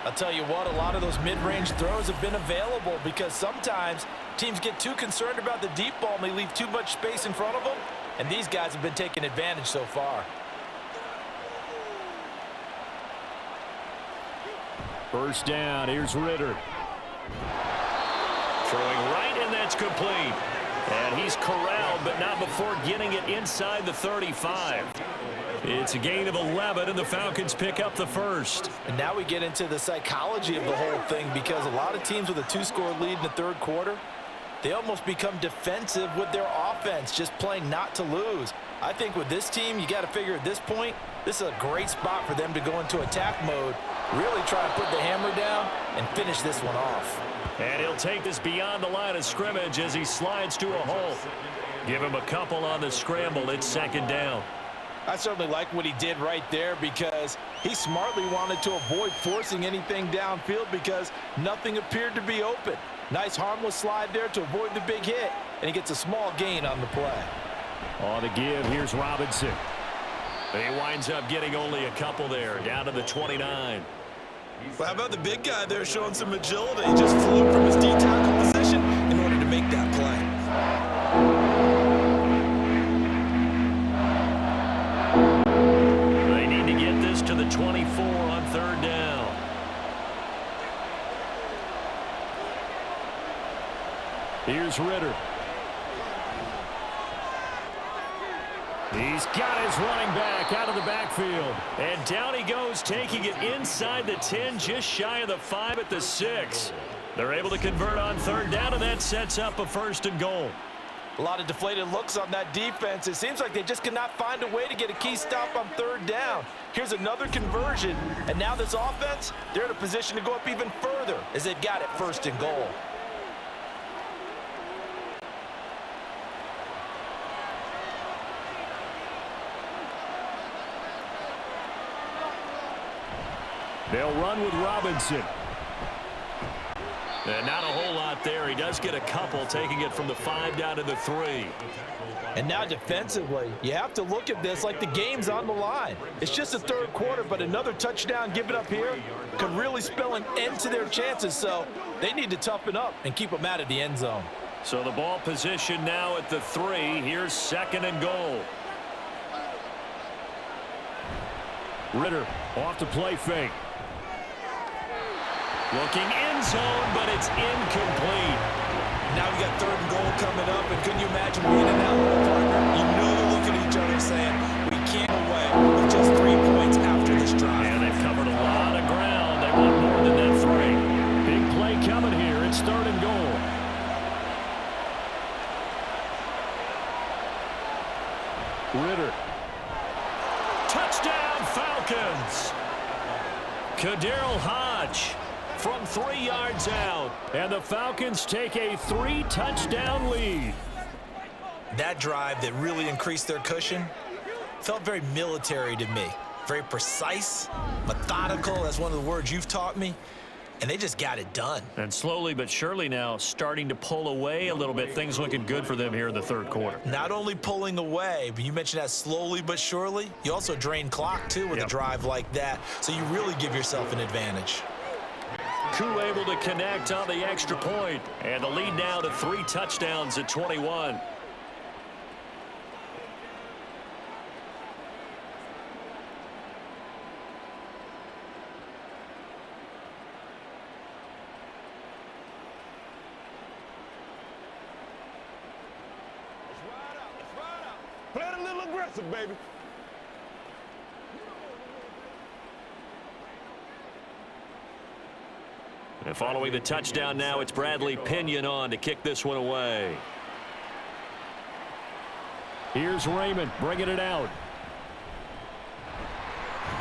I'll tell you what, a lot of those mid-range throws have been available because sometimes teams get too concerned about the deep ball and they leave too much space in front of them, and these guys have been taking advantage so far. First down, here's Ritter. Throwing right, and that's complete. And he's corralled, but not before getting it inside the 35. It's a gain of 11, and the Falcons pick up the first. And now we get into the psychology of the whole thing because a lot of teams with a 2-score lead in the 3rd quarter, they almost become defensive with their offense, just playing not to lose. I think with this team, you got to figure at this point, this is a great spot for them to go into attack mode Really try to put the hammer down and finish this one off. And he'll take this beyond the line of scrimmage as he slides to a hole. Give him a couple on the scramble. It's second down. I certainly like what he did right there because he smartly wanted to avoid forcing anything downfield because nothing appeared to be open. Nice harmless slide there to avoid the big hit, and he gets a small gain on the play. On the give, here's Robinson. He winds up getting only a couple there, down to the 29. Well, how about the big guy there showing some agility? He just flew from his D-tackle position in order to make that play. They need to get this to the 24 on third down. Here's Ritter. He's got his running back out of the backfield. And down he goes, taking it inside the 10, just shy of the 5 at the 6. They're able to convert on third down, and that sets up a 1st and goal. A lot of deflated looks on that defense. It seems like they just cannot find a way to get a key stop on third down. Here's another conversion, and now this offense, they're in a position to go up even further as they've got it 1st and goal. They'll run with Robinson. And not a whole lot there. He does get a couple, taking it from the 5 down to the 3. And now defensively, you have to look at this like the game's on the line. It's just the third quarter, but another touchdown given up here could really spell an end to their chances. So they need to toughen up and keep them out of the end zone. So the ball position now at the 3. Here's 2nd and goal. Ritter off the play fake. Looking end zone, but it's incomplete. Now we got 3rd and goal coming up, and couldn't you imagine being in that little partner? You know they're looking at each other saying, we can't away with just 3 points after this drive. And they've covered a lot of ground. They want more than that 3. Big play coming here. It's 3rd and goal. Ritter. Touchdown, Falcons. Kaderl Hodge from 3 yards out. And the Falcons take a 3-touchdown lead. That drive that really increased their cushion felt very military to me. Very precise, methodical. That's one of the words you've taught me. And they just got it done. And slowly but surely now starting to pull away a little bit. Things looking good for them here in the 3rd quarter. Not only pulling away, but you mentioned that slowly but surely. You also drain clock, too, with a drive like that. So you really give yourself an advantage. Koo able to connect on the extra point. And the lead now to 3 touchdowns at 21. Play it a little aggressive, baby. And following the touchdown now, it's Bradley Pinion on to kick this one away. Here's Raymond bringing it out.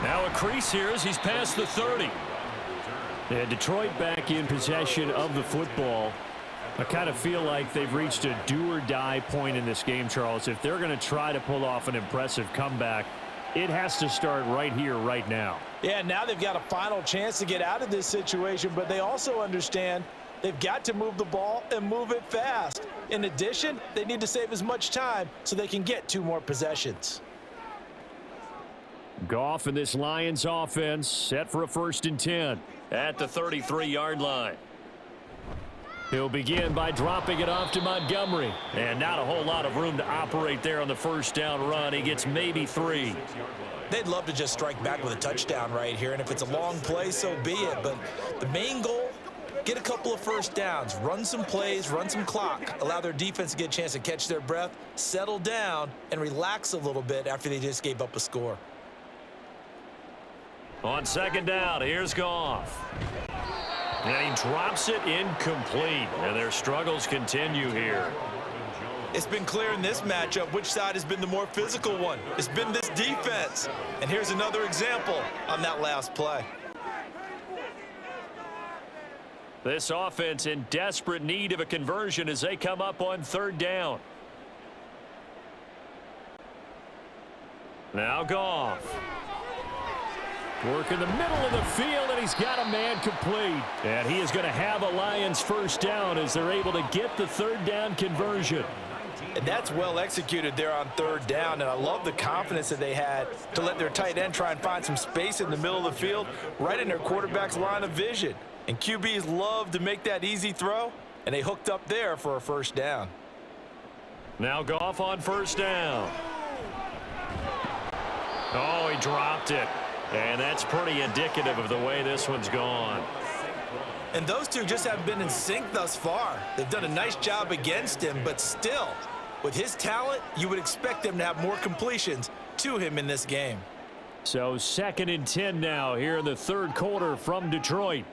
Now a crease here as he's past the 30. And Detroit back in possession of the football. I kind of feel like they've reached a do-or-die point in this game, Charles. If they're going to try to pull off an impressive comeback, it has to start right here, right now. Yeah, now they've got a final chance to get out of this situation, but they also understand they've got to move the ball and move it fast. In addition, they need to save as much time so they can get 2 more possessions. Goff and this Lions offense set for a 1st and 10 at the 33-yard line. He'll begin by dropping it off to Montgomery. And not a whole lot of room to operate there on the 1st down run. He gets maybe 3. They'd love to just strike back with a touchdown right here, and if it's a long play, so be it. But the main goal, get a couple of 1st downs, run some plays, run some clock, allow their defense to get a chance to catch their breath, settle down, and relax a little bit after they just gave up a score. On 2nd down, here's Goff. And he drops it incomplete. And their struggles continue here. It's been clear in this matchup which side has been the more physical one. It's been this defense. And here's another example on that last play. This offense in desperate need of a conversion as they come up on third down. Now Goff. Work in the middle of the field, and he's got a man complete. And he is going to have a Lions first down as they're able to get the third down conversion. And that's well executed there on third down, and I love the confidence that they had to let their tight end try and find some space in the middle of the field, right in their quarterback's line of vision. And QBs love to make that easy throw, and they hooked up there for a first down. Now Goff on first down. Oh, he dropped it. And that's pretty indicative of the way this one's gone. And those two just haven't been in sync thus far. They've done a nice job against him, but still, with his talent, you would expect them to have more completions to him in this game. So 2nd and 10 now here in the third quarter from Detroit.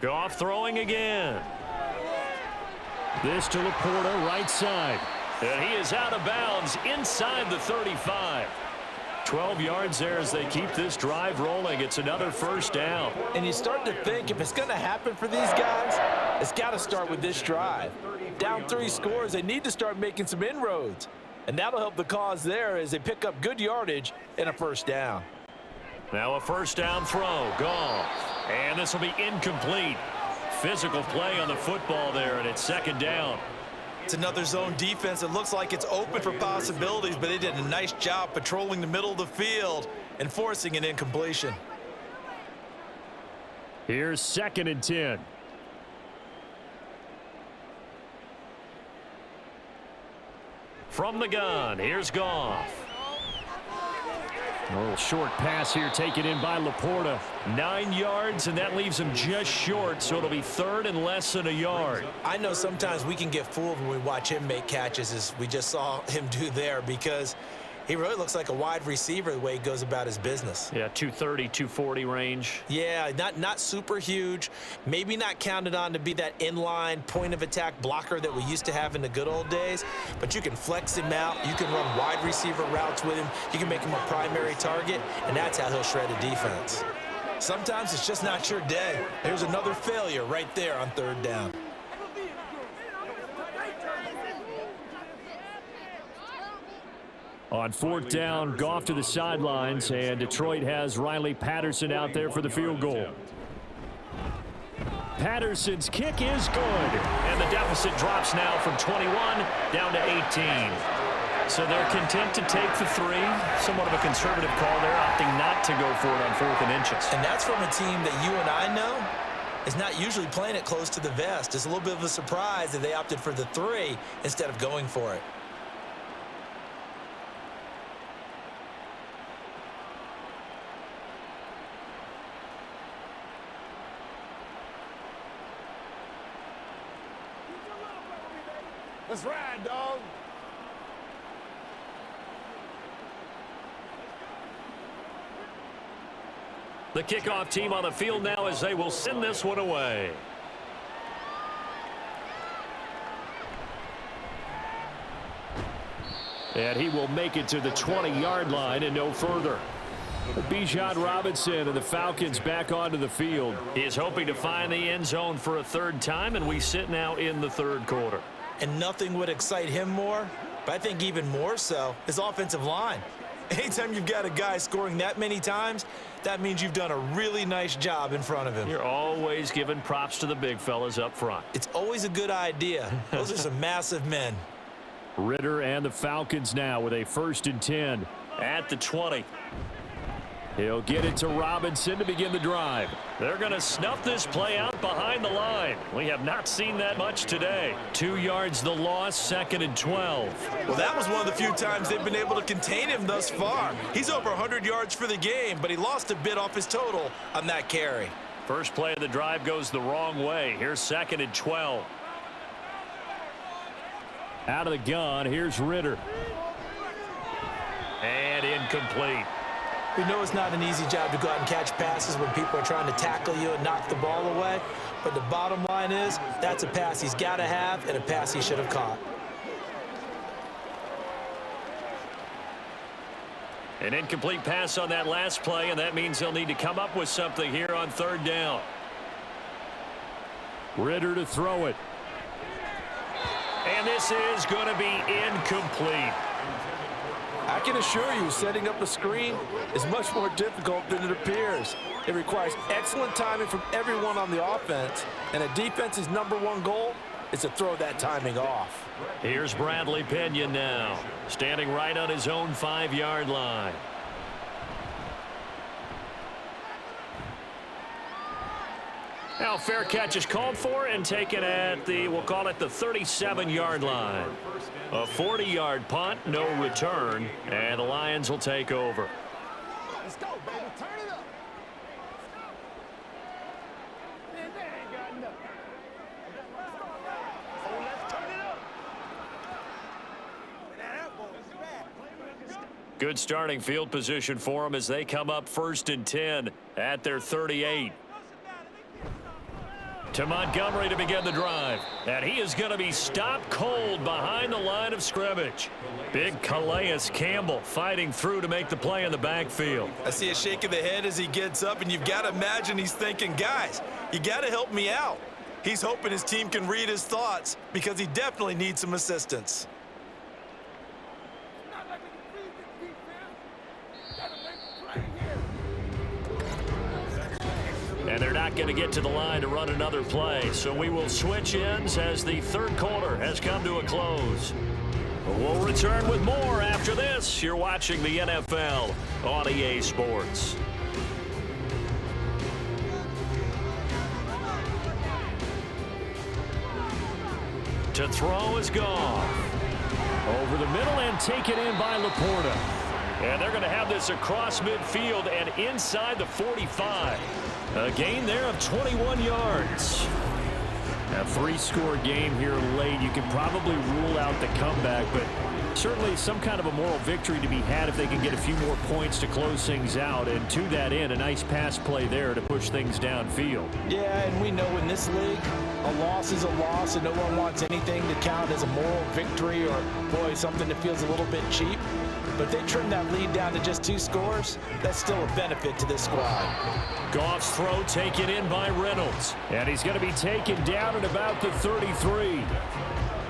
Goff throwing again. This to Laporta, right side. And he is out of bounds inside the 35. 12 yards there as they keep this drive rolling. It's another first down. And you start to think if it's going to happen for these guys, it's got to start with this drive. Down 3 scores, they need to start making some inroads. And that'll help the cause there as they pick up good yardage and a first down. Now a first down throw. Goff. And this will be incomplete. Physical play on the football there, and it's 2nd down. It's another zone defense that looks like it's open for possibilities, but they did a nice job patrolling the middle of the field and forcing an incompletion. Here's 2nd and 10. From the gun, here's Goff. A little short pass here taken in by Laporta. 9 yards, and that leaves him just short, so it'll be 3rd and less than a yard. I know sometimes we can get fooled when we watch him make catches, as we just saw him do there, because he really looks like a wide receiver the way he goes about his business. Yeah, 230, 240 range. Yeah, not super huge. Maybe not counted on to be that inline point-of-attack blocker that we used to have in the good old days, but you can flex him out. You can run wide receiver routes with him. You can make him a primary target, and that's how he'll shred a defense. Sometimes it's just not your day. There's another failure right there on 3rd down. On 4th down, Goff to the sidelines, and Detroit has Riley Patterson out there for the field goal. Patterson's kick is good. And the deficit drops now from 21 down to 18. So they're content to take the 3. Somewhat of a conservative call there, opting not to go for it on 4th and inches. And that's from a team that you and I know is not usually playing it close to the vest. It's a little bit of a surprise that they opted for the 3 instead of going for it. Let's ride, dog. The kickoff team on the field now as they will send this one away. And he will make it to the 20-yard line and no further. Bijan Robinson and the Falcons back onto the field. He is hoping to find the end zone for a 3rd time, and we sit now in the 3rd quarter. And nothing would excite him more, but I think even more so, his offensive line. Anytime you've got a guy scoring that many times, that means you've done a really nice job in front of him. You're always giving props to the big fellas up front. It's always a good idea. Those are some massive men. Ritter and the Falcons now with a 1st and 10. At the 20. He'll get it to Robinson to begin the drive. They're going to snuff this play out behind the line. We have not seen that much today. 2 yards the loss, 2nd and 12. Well, that was one of the few times they've been able to contain him thus far. He's over 100 yards for the game, but he lost a bit off his total on that carry. First play of the drive goes the wrong way. Here's 2nd and 12. Out of the gun, here's Ritter. And incomplete. We know it's not an easy job to go out and catch passes when people are trying to tackle you and knock the ball away. But the bottom line is, that's a pass he's got to have and a pass he should have caught. An incomplete pass on that last play, and that means he'll need to come up with something here on third down. Ritter to throw it. And this is going to be incomplete. I can assure you, setting up a screen is much more difficult than it appears. It requires excellent timing from everyone on the offense, and a defense's #1 goal is to throw that timing off. Here's Bradley Pinion now, standing right on his own 5-yard line. Now, fair catch is called for and taken at the, we'll call it the 37-yard line. A 40-yard punt, no return, and the Lions will take over. Let's go, baby. Turn it up. Man, they ain't got nothing. So let's turn it up. That boy's back. Good starting field position for them as they come up 1st and 10 at their 38. To Montgomery to begin the drive. And he is going to be stopped cold behind the line of scrimmage. Big Calais Campbell fighting through to make the play in the backfield. I see a shake of the head as he gets up, and you've got to imagine he's thinking, guys, you got to help me out. He's hoping his team can read his thoughts because he definitely needs some assistance. And they're not going to get to the line to run another play. So we will switch ends as the third quarter has come to a close. We'll return with more after this. You're watching the NFL on EA Sports. To throw is gone. Over the middle and taken in by Laporta. And they're going to have this across midfield and inside the 45. A gain there of 21 yards. A 3-score game here late. You can probably rule out the comeback, but certainly some kind of a moral victory to be had if they can get a few more points to close things out. And to that end, a nice pass play there to push things downfield. Yeah, and we know in this league, a loss is a loss, and no one wants anything to count as a moral victory or, boy, something that feels a little bit cheap. But if they trim that lead down to just 2 scores, that's still a benefit to this squad. Goff's throw taken in by Reynolds. And he's going to be taken down at about the 33.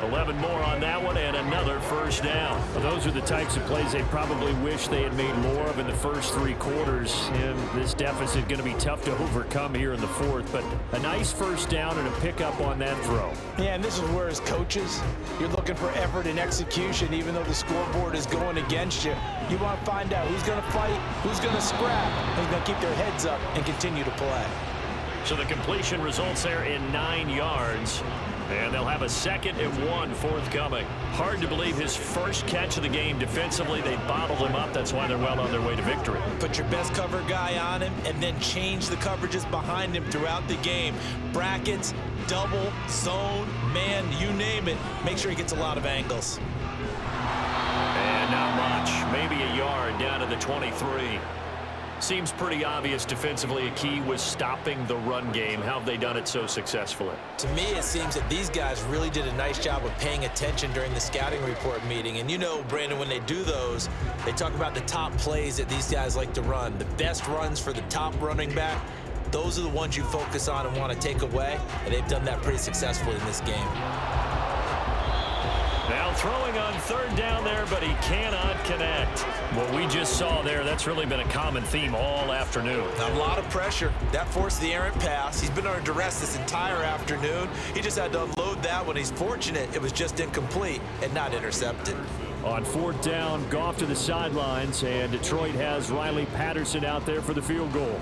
11 more on that one and another first down. Well, those are the types of plays they probably wish they had made more of in the first 3 quarters. And this deficit going to be tough to overcome here in the 4th. But a nice first down and a pickup on that throw. Yeah, and this is where as coaches, you're looking for effort and execution even though the scoreboard is going against you. You want to find out who's going to fight, who's going to scrap, who's going to keep their heads up and continue to play. So the completion results there in 9 yards. And they'll have a 2nd and 1 forthcoming. Hard to believe his first catch of the game defensively. They bottled him up. That's why they're well on their way to victory. Put your best cover guy on him and then change the coverages behind him throughout the game. Brackets, double, zone, man, you name it. Make sure he gets a lot of angles. And not much. Maybe a yard down to the 23. Seems pretty obvious defensively. A key was stopping the run game. How have they done it so successfully? To me, it seems that these guys really did a nice job of paying attention during the scouting report meeting. And you know, Brandon, when they do those, they talk about the top plays that these guys like to run. The best runs for the top running back, those are the ones you focus on and want to take away. And they've done that pretty successfully in this game. Now throwing on 3rd down there, but he cannot connect. What we just saw there, that's really been a common theme all afternoon. A lot of pressure. That forced the errant pass. He's been under duress this entire afternoon. He just had to unload that one. He's fortunate it was just incomplete and not intercepted. On 4th down, Goff to the sidelines, and Detroit has Riley Patterson out there for the field goal.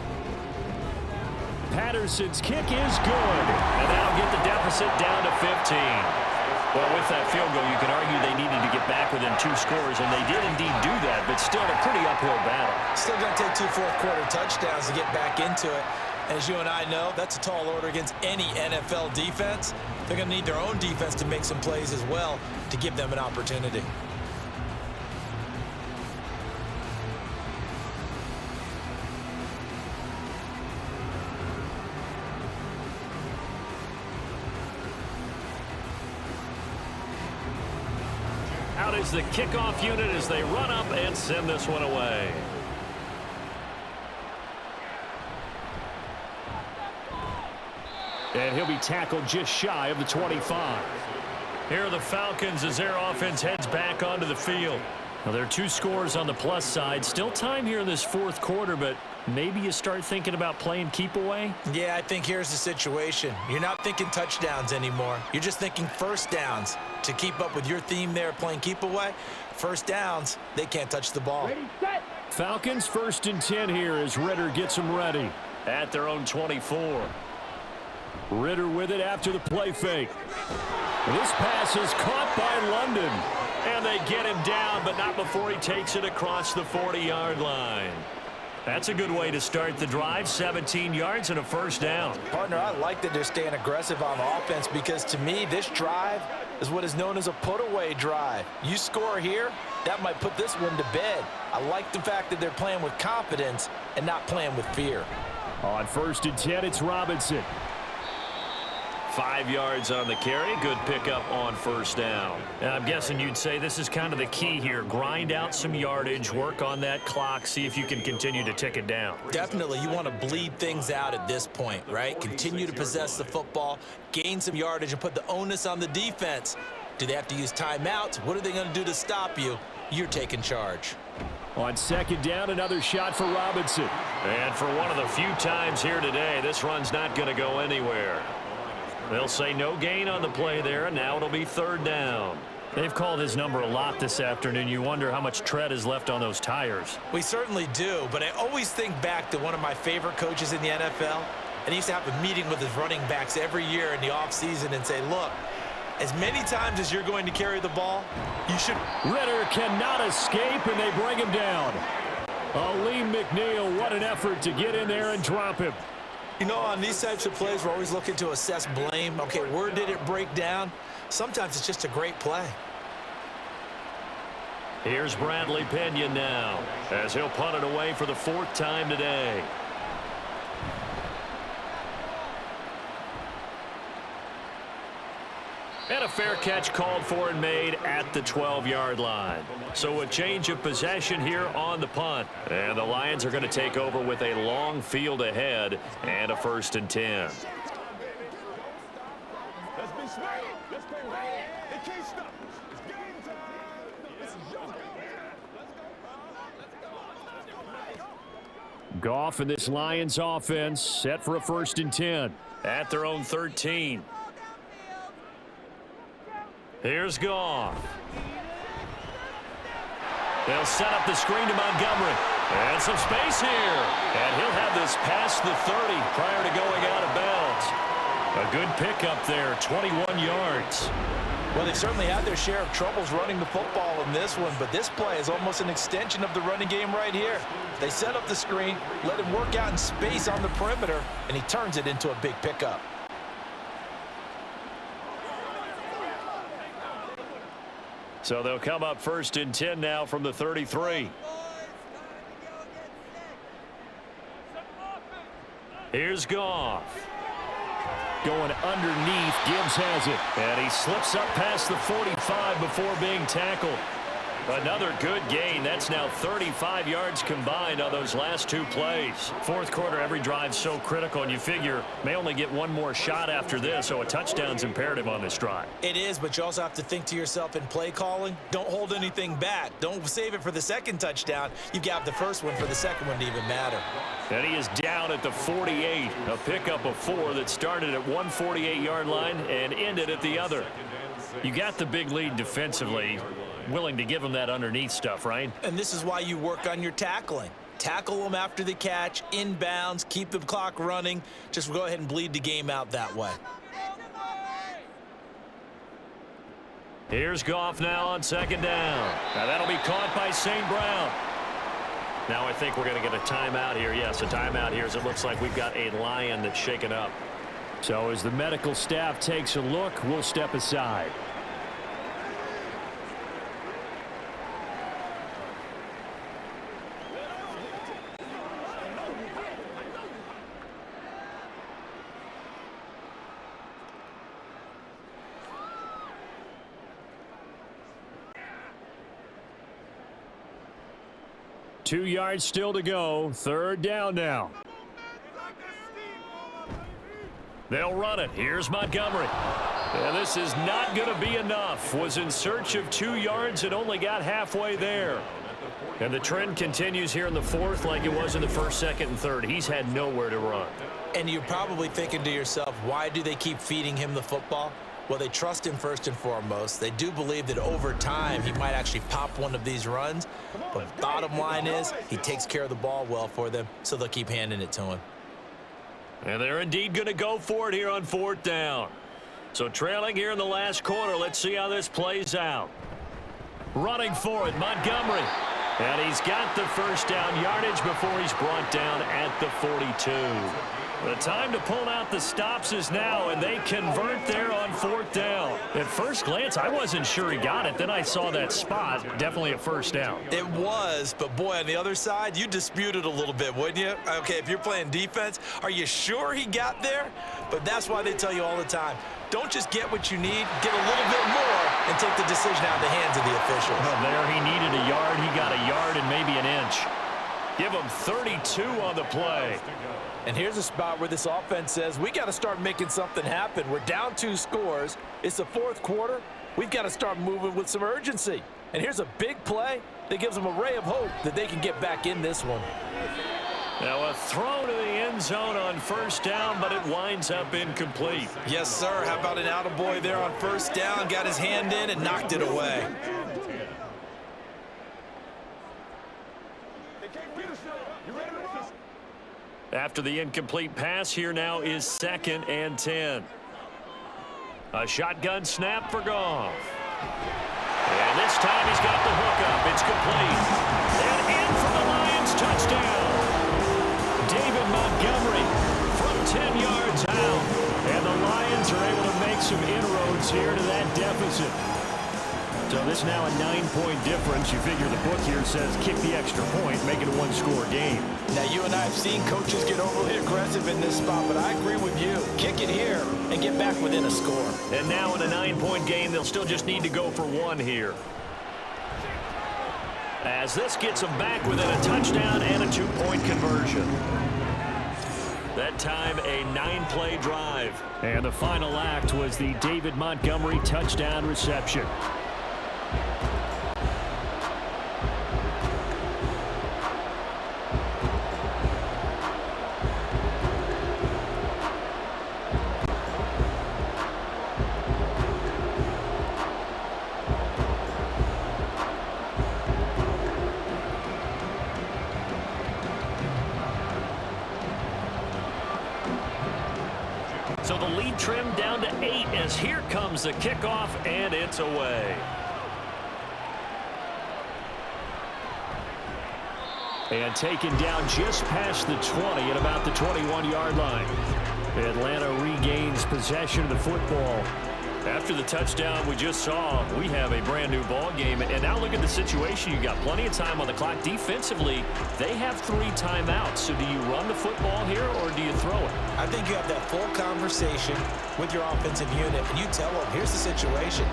Patterson's kick is good. And that'll get the deficit down to 15. Well, with that field goal, you can argue they needed to get back within 2 scores, and they did indeed do that, but still a pretty uphill battle. Still going to take 2 fourth-quarter touchdowns to get back into it. As you and I know, that's a tall order against any NFL defense. They're going to need their own defense to make some plays as well to give them an opportunity. out is the kickoff unit as they run up and send this one away. And he'll be tackled just shy of the 25. Here are the Falcons as their offense heads back onto the field. Now, there are 2 scores on the plus side. Still time here in this fourth quarter, but maybe you start thinking about playing keep away? Yeah, I think here's the situation. You're not thinking touchdowns anymore. You're just thinking first downs. To keep up with your theme there, playing keep away, first downs, they can't touch the ball. Ready, set. Falcons 1st and 10 here as Ritter gets them ready at their own 24. Ritter with it after the play fake. This pass is caught by London. And they get him down, but not before he takes it across the 40-yard line. That's a good way to start the drive. 17 yards and a first down. Partner, I like that they're staying aggressive on offense because to me, this drive is what is known as a put-away drive. You score here, that might put this one to bed. I like the fact that they're playing with confidence and not playing with fear. On 1st and 10, it's Robinson. 5 yards on the carry. Good pickup on first down. And I'm guessing you'd say this is kind of the key here. Grind out some yardage, work on that clock, see if you can continue to tick it down. Definitely, you want to bleed things out at this point, right? Continue to possess the football, gain some yardage, and put the onus on the defense. Do they have to use timeouts? What are they going to do to stop you? You're taking charge. On 2nd down, another shot for Robinson. And for one of the few times here today, this run's not going to go anywhere. They'll say no gain on the play there, and now it'll be 3rd down. They've called his number a lot this afternoon. You wonder how much tread is left on those tires. We certainly do, but I always think back to one of my favorite coaches in the NFL, and he used to have a meeting with his running backs every year in the offseason and say, look, as many times as you're going to carry the ball, you should... Ritter cannot escape, and they bring him down. Aleem McNeil, what an effort to get in there and drop him. You know, on these types of plays, we're always looking to assess blame. Okay, where did it break down? Sometimes it's just a great play. Here's Bradley Pena now as he'll punt it away for the 4th time today. And a fair catch called for and made at the 12-yard line. So a change of possession here on the punt. And the Lions are going to take over with a long field ahead and a 1st and 10. Let's be smart. Let's play right. They can't stop us. It's game time. This is your game. Goff and this Lions offense set for a 1st and 10 at their own 13. Here's Goff. They'll set up the screen to Montgomery. And some space here. And he'll have this past the 30 prior to going out of bounds. A good pickup there, 21 yards. Well, they certainly had their share of troubles running the football in this one, but this play is almost an extension of the running game right here. They set up the screen, let him work out in space on the perimeter, and he turns it into a big pickup. So they'll come up 1st and 10 now from the 33. Here's Goff. Going underneath, Gibbs has it. And he slips up past the 45 before being tackled. Another good gain. That's now 35 yards combined on those last 2 plays. 4th quarter, every drive so critical, and you figure may only get one more shot after this, so a touchdown's imperative on this drive. It is, but you also have to think to yourself in play calling, don't hold anything back. Don't save it for the 2nd touchdown. You've got the 1st one for the 2nd one to even matter. And he is down at the 48, a pickup of 4 that started at one 48-yard line and ended at the other. You got the big lead defensively. Willing to give him that underneath stuff, right? And this is why you work on your tackling. Tackle them after the catch, inbounds, keep the clock running. Just go ahead and bleed the game out that way. Here's Goff now on 2nd down. Now that'll be caught by St. Brown. Now I think we're going to get a timeout here. Yes, a timeout here as it looks like we've got a Lion that's shaken up. So as the medical staff takes a look, we'll step aside. 2 yards still to go. Third down now. They'll run it. Here's Montgomery. And this is not going to be enough. Was in search of 2 yards and only got halfway there. And the trend continues here in the fourth like it was in the first, second, and third. He's had nowhere to run. And you're probably thinking to yourself, why do they keep feeding him the football? Well, they trust him first and foremost. They do believe that over time he might actually pop one of these runs. But bottom line is he takes care of the ball well for them, so they'll keep handing it to him. And they're indeed going to go for it here on fourth down. So trailing here in the last quarter, let's see how this plays out. Running for it, Montgomery. And he's got the first down yardage before he's brought down at the 42. The time to pull out the stops is now, and they convert there on fourth down. At first glance, I wasn't sure he got it. Then I saw that spot. Definitely a first down. It was, but boy, on the other side, you dispute it a little bit, wouldn't you? Okay, if you're playing defense, are you sure he got there? But that's why they tell you all the time, don't just get what you need, get a little bit more, and take the decision out of the hands of the officials. Well, there he needed a yard. He got a yard and maybe an inch. Give him 32 on the play. And here's a spot where this offense says, we got to start making something happen. We're down 2 scores. It's the fourth quarter. We've got to start moving with some urgency. And here's a big play that gives them a ray of hope that they can get back in this one. Now a throw to the end zone on first down, but it winds up incomplete. Yes, sir. How about an attaboy there on first down? Got his hand in and knocked it away. After the incomplete pass, here now is 2nd and 10. A shotgun snap for Goff. And this time he's got the hook up. It's complete. And in for the Lions touchdown. David Montgomery from 10 yards out. And the Lions are able to make some inroads here to that deficit. So this is now a 9-point difference. You figure the book here says kick the extra point, make it a 1-score game. Now, you and I have seen coaches get overly aggressive in this spot, but I agree with you. Kick it here and get back within a score. And now in a 9-point game, they'll still just need to go for 1 here. As this gets them back within a touchdown and a 2-point conversion. That time, a 9-play drive. And the final act was the David Montgomery touchdown reception. So the lead trimmed down to 8 as here comes the kickoff, and it's away. And taken down just past the 20 at about the 21-yard line. Atlanta regains possession of the football. After the touchdown we just saw, we have a brand new ball game. And now look at the situation. You got plenty of time on the clock. Defensively, they have 3 timeouts. So do you run the football here or do you throw it? I think you have that full conversation with your offensive unit, and you tell them, here's the situation.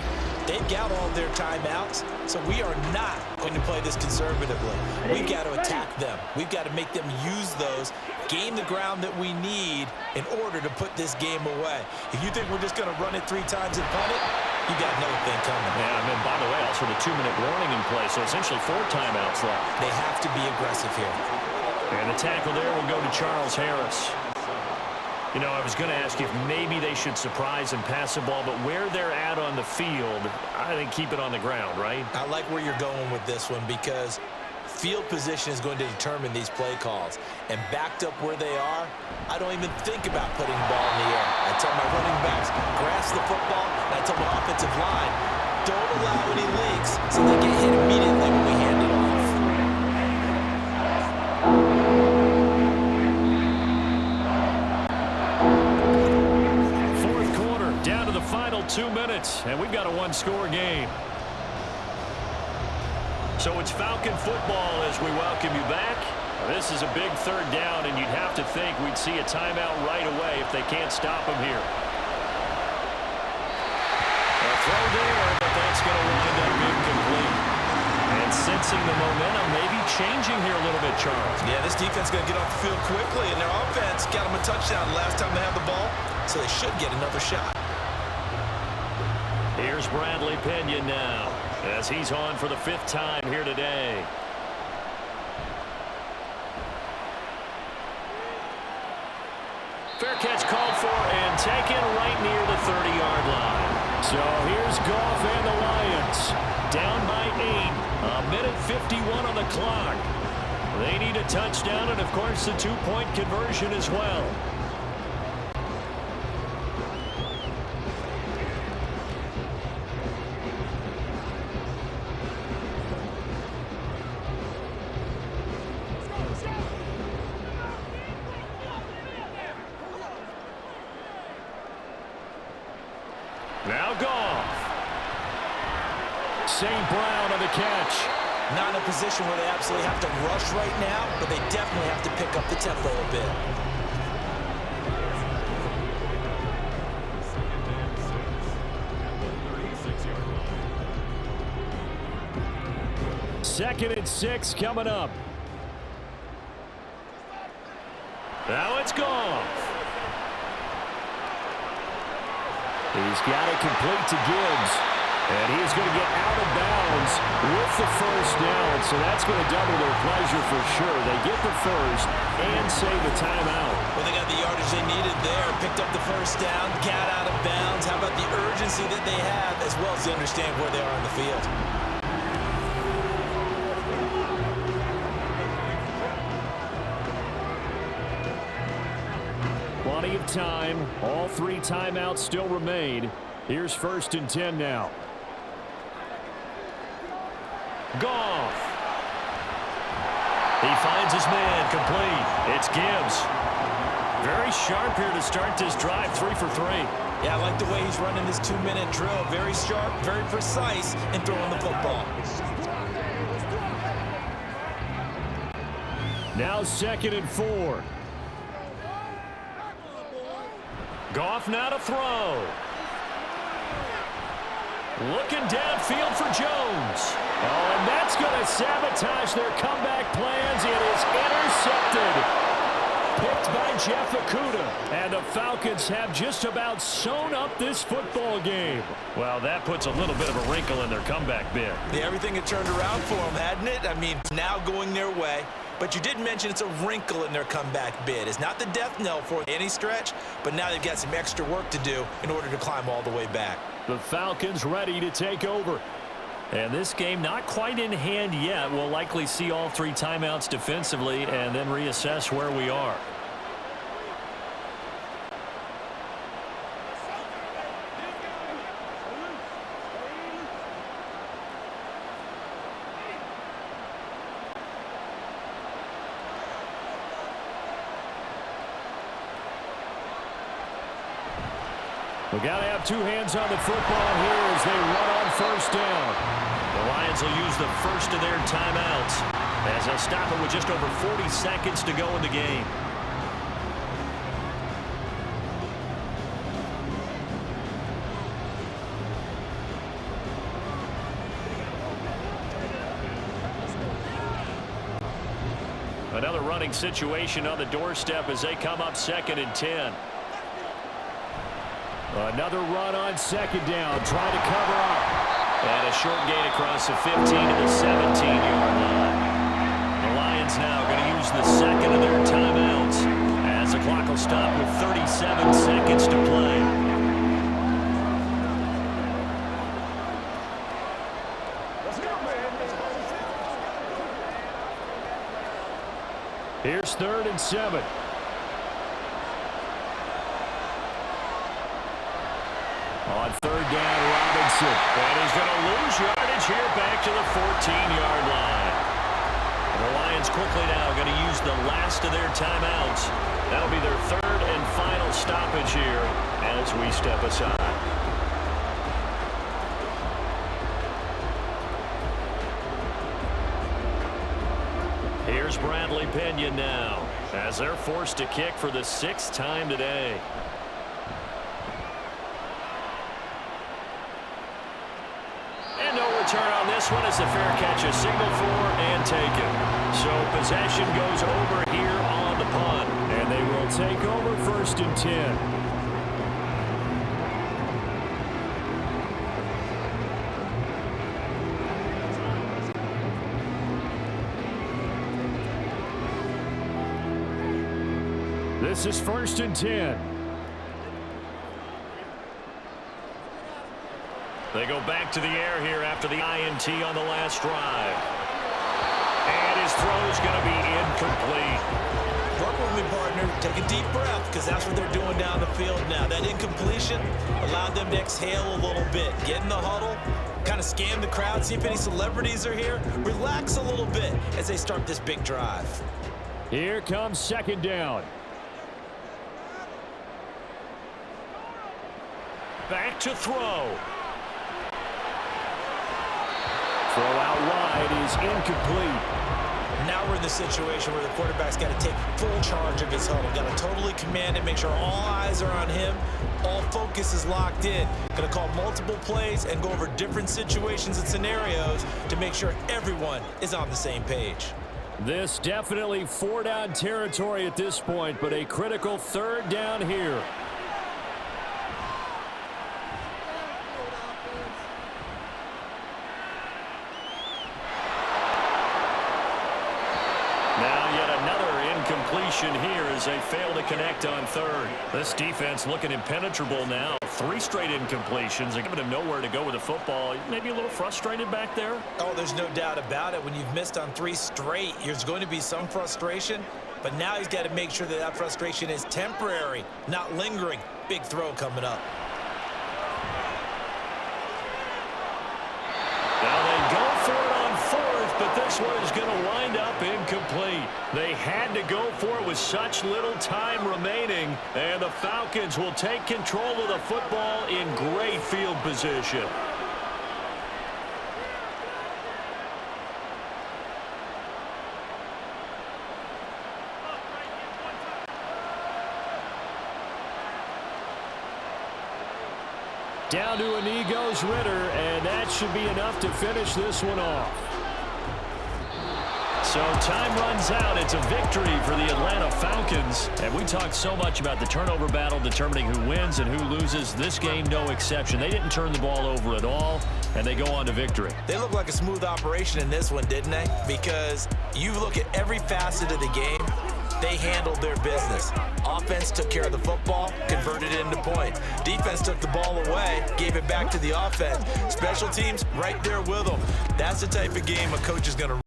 They've got all their timeouts, so we are not going to play this conservatively. We've got to attack them. We've got to make them use those, gain the ground that we need in order to put this game away. If you think we're just going to run it 3 times and punt it, you got another thing coming. Yeah, and then, by the way, also the 2-minute warning in play, so essentially 4 timeouts left. They have to be aggressive here. And the tackle there will go to Charles Harris. You know, I was going to ask you if maybe they should surprise and pass the ball, but where they're at on the field, I think keep it on the ground, right? I like where you're going with this one because field position is going to determine these play calls. And backed up where they are, I don't even think about putting the ball in the air. I tell my running backs, grasp the football, and I tell my offensive line, don't allow any leaks so they get hit immediately when we hand it off. Down to the final 2 minutes, and we've got a 1-score game. So it's Falcon football as we welcome you back. This is a big 3rd down, and you'd have to think we'd see a timeout right away if they can't stop them here. A throw there, but that's going to wind up incomplete. And since sensing the momentum maybe changing here a little bit, Charles. Yeah, this defense is going to get off the field quickly, and their offense got them a touchdown last time they had the ball, so they should get another shot. Here's Bradley Pinion now, as he's on for the 5th time here today. Fair catch called for and taken right near the 30-yard line. So here's Goff and the Lions. Down by 8. 1:51 on the clock. They need a touchdown and, of course, the 2-point conversion as well. Now Goff. St. Brown on the catch. Not in a position where they absolutely have to rush right now, but they definitely have to pick up the tempo a bit. Second and 6 coming up. Now it's Goff. He's got it complete to Gibbs. And he's going to get out of bounds with the first down. So that's going to double their pleasure for sure. They get the first and save a timeout. Well, they got the yardage they needed there. Picked up the first down, got out of bounds. How about the urgency that they have, as well as they understand where they are on the field. Plenty of time. All 3 timeouts still remain. Here's 1st and 10 now. Goff. He finds his man complete. It's Gibbs. Very sharp here to start this drive. 3 for 3. Yeah, I like the way he's running this 2-minute drill. Very sharp, very precise in throwing the football. Now 2nd and 4. Goff now to throw. Looking downfield for Jones. Oh, and that's going to sabotage their comeback plans. It is intercepted. Picked by Jeff Okudah. And the Falcons have just about sewn up this football game. Well, that puts a little bit of a wrinkle in their comeback bid. Yeah, everything had turned around for them, hadn't it? I mean, now going their way. But you did mention it's a wrinkle in their comeback bid. It's not the death knell for any stretch, but now they've got some extra work to do in order to climb all the way back. The Falcons ready to take over. And this game not quite in hand yet. We'll likely see all 3 timeouts defensively and then reassess where we are. We got to have 2 hands on the football here as they run on 1st down. The Lions will use the first of their timeouts as they'll stop it with just over 40 seconds to go in the game. Another running situation on the doorstep as they come up 2nd and 10. Another run on 2nd down, trying to cover up. And a short gain across the 15 to the 17-yard line. The Lions now going to use the 2nd of their timeouts as the clock will stop with 37 seconds to play. Let's go, man. Here's 3rd and 7. On 3rd down, Robinson. And he's going to lose yardage here back to the 14-yard line. The Lions quickly now going to use the last of their timeouts. That'll be their 3rd and final stoppage here as we step aside. Here's Bradley Pinion now as they're forced to kick for the 6th time today. return on this one as the fair catch is signaled for and taken. So possession goes over here on the punt. And they will take over 1st and 10. This is 1st and 10. They go back to the air here after the INT on the last drive. And his throw is going to be incomplete. Work with me, partner. Take a deep breath, because that's what they're doing down the field now. That incompletion allowed them to exhale a little bit. Get in the huddle, kind of scan the crowd, see if any celebrities are here. Relax a little bit as they start this big drive. Here comes 2nd down. Back to throw. Throw out wide is incomplete. Now we're in the situation where the quarterback's got to take full charge of his huddle. Got to totally command it, make sure all eyes are on him. All focus is locked in. Going to call multiple plays and go over different situations and scenarios to make sure everyone is on the same page. This definitely 4-down territory at this point, but a critical 3rd down here. Completion here as they fail to connect on 3rd. This defense looking impenetrable now. 3 straight incompletions. They're giving him nowhere to go with the football. Maybe a little frustrated back there. Oh, there's no doubt about it. When you've missed on 3 straight, there's going to be some frustration. But now he's got to make sure that that frustration is temporary, not lingering. Big throw coming up. Now they go for it on 4th, but this one is going to wind up incomplete. They had to go for it with such little time remaining, and the Falcons will take control of the football in great field position. Down to a knee goes Ritter, and that should be enough to finish this one off. So time runs out. It's a victory for the Atlanta Falcons. And we talked so much about the turnover battle determining who wins and who loses. This game, no exception. They didn't turn the ball over at all, and they go on to victory. They look like a smooth operation in this one, didn't they? Because you look at every facet of the game, they handled their business. Offense took care of the football, converted it into points. Defense took the ball away, gave it back to the offense. Special teams right there with them. That's the type of game a coach is going to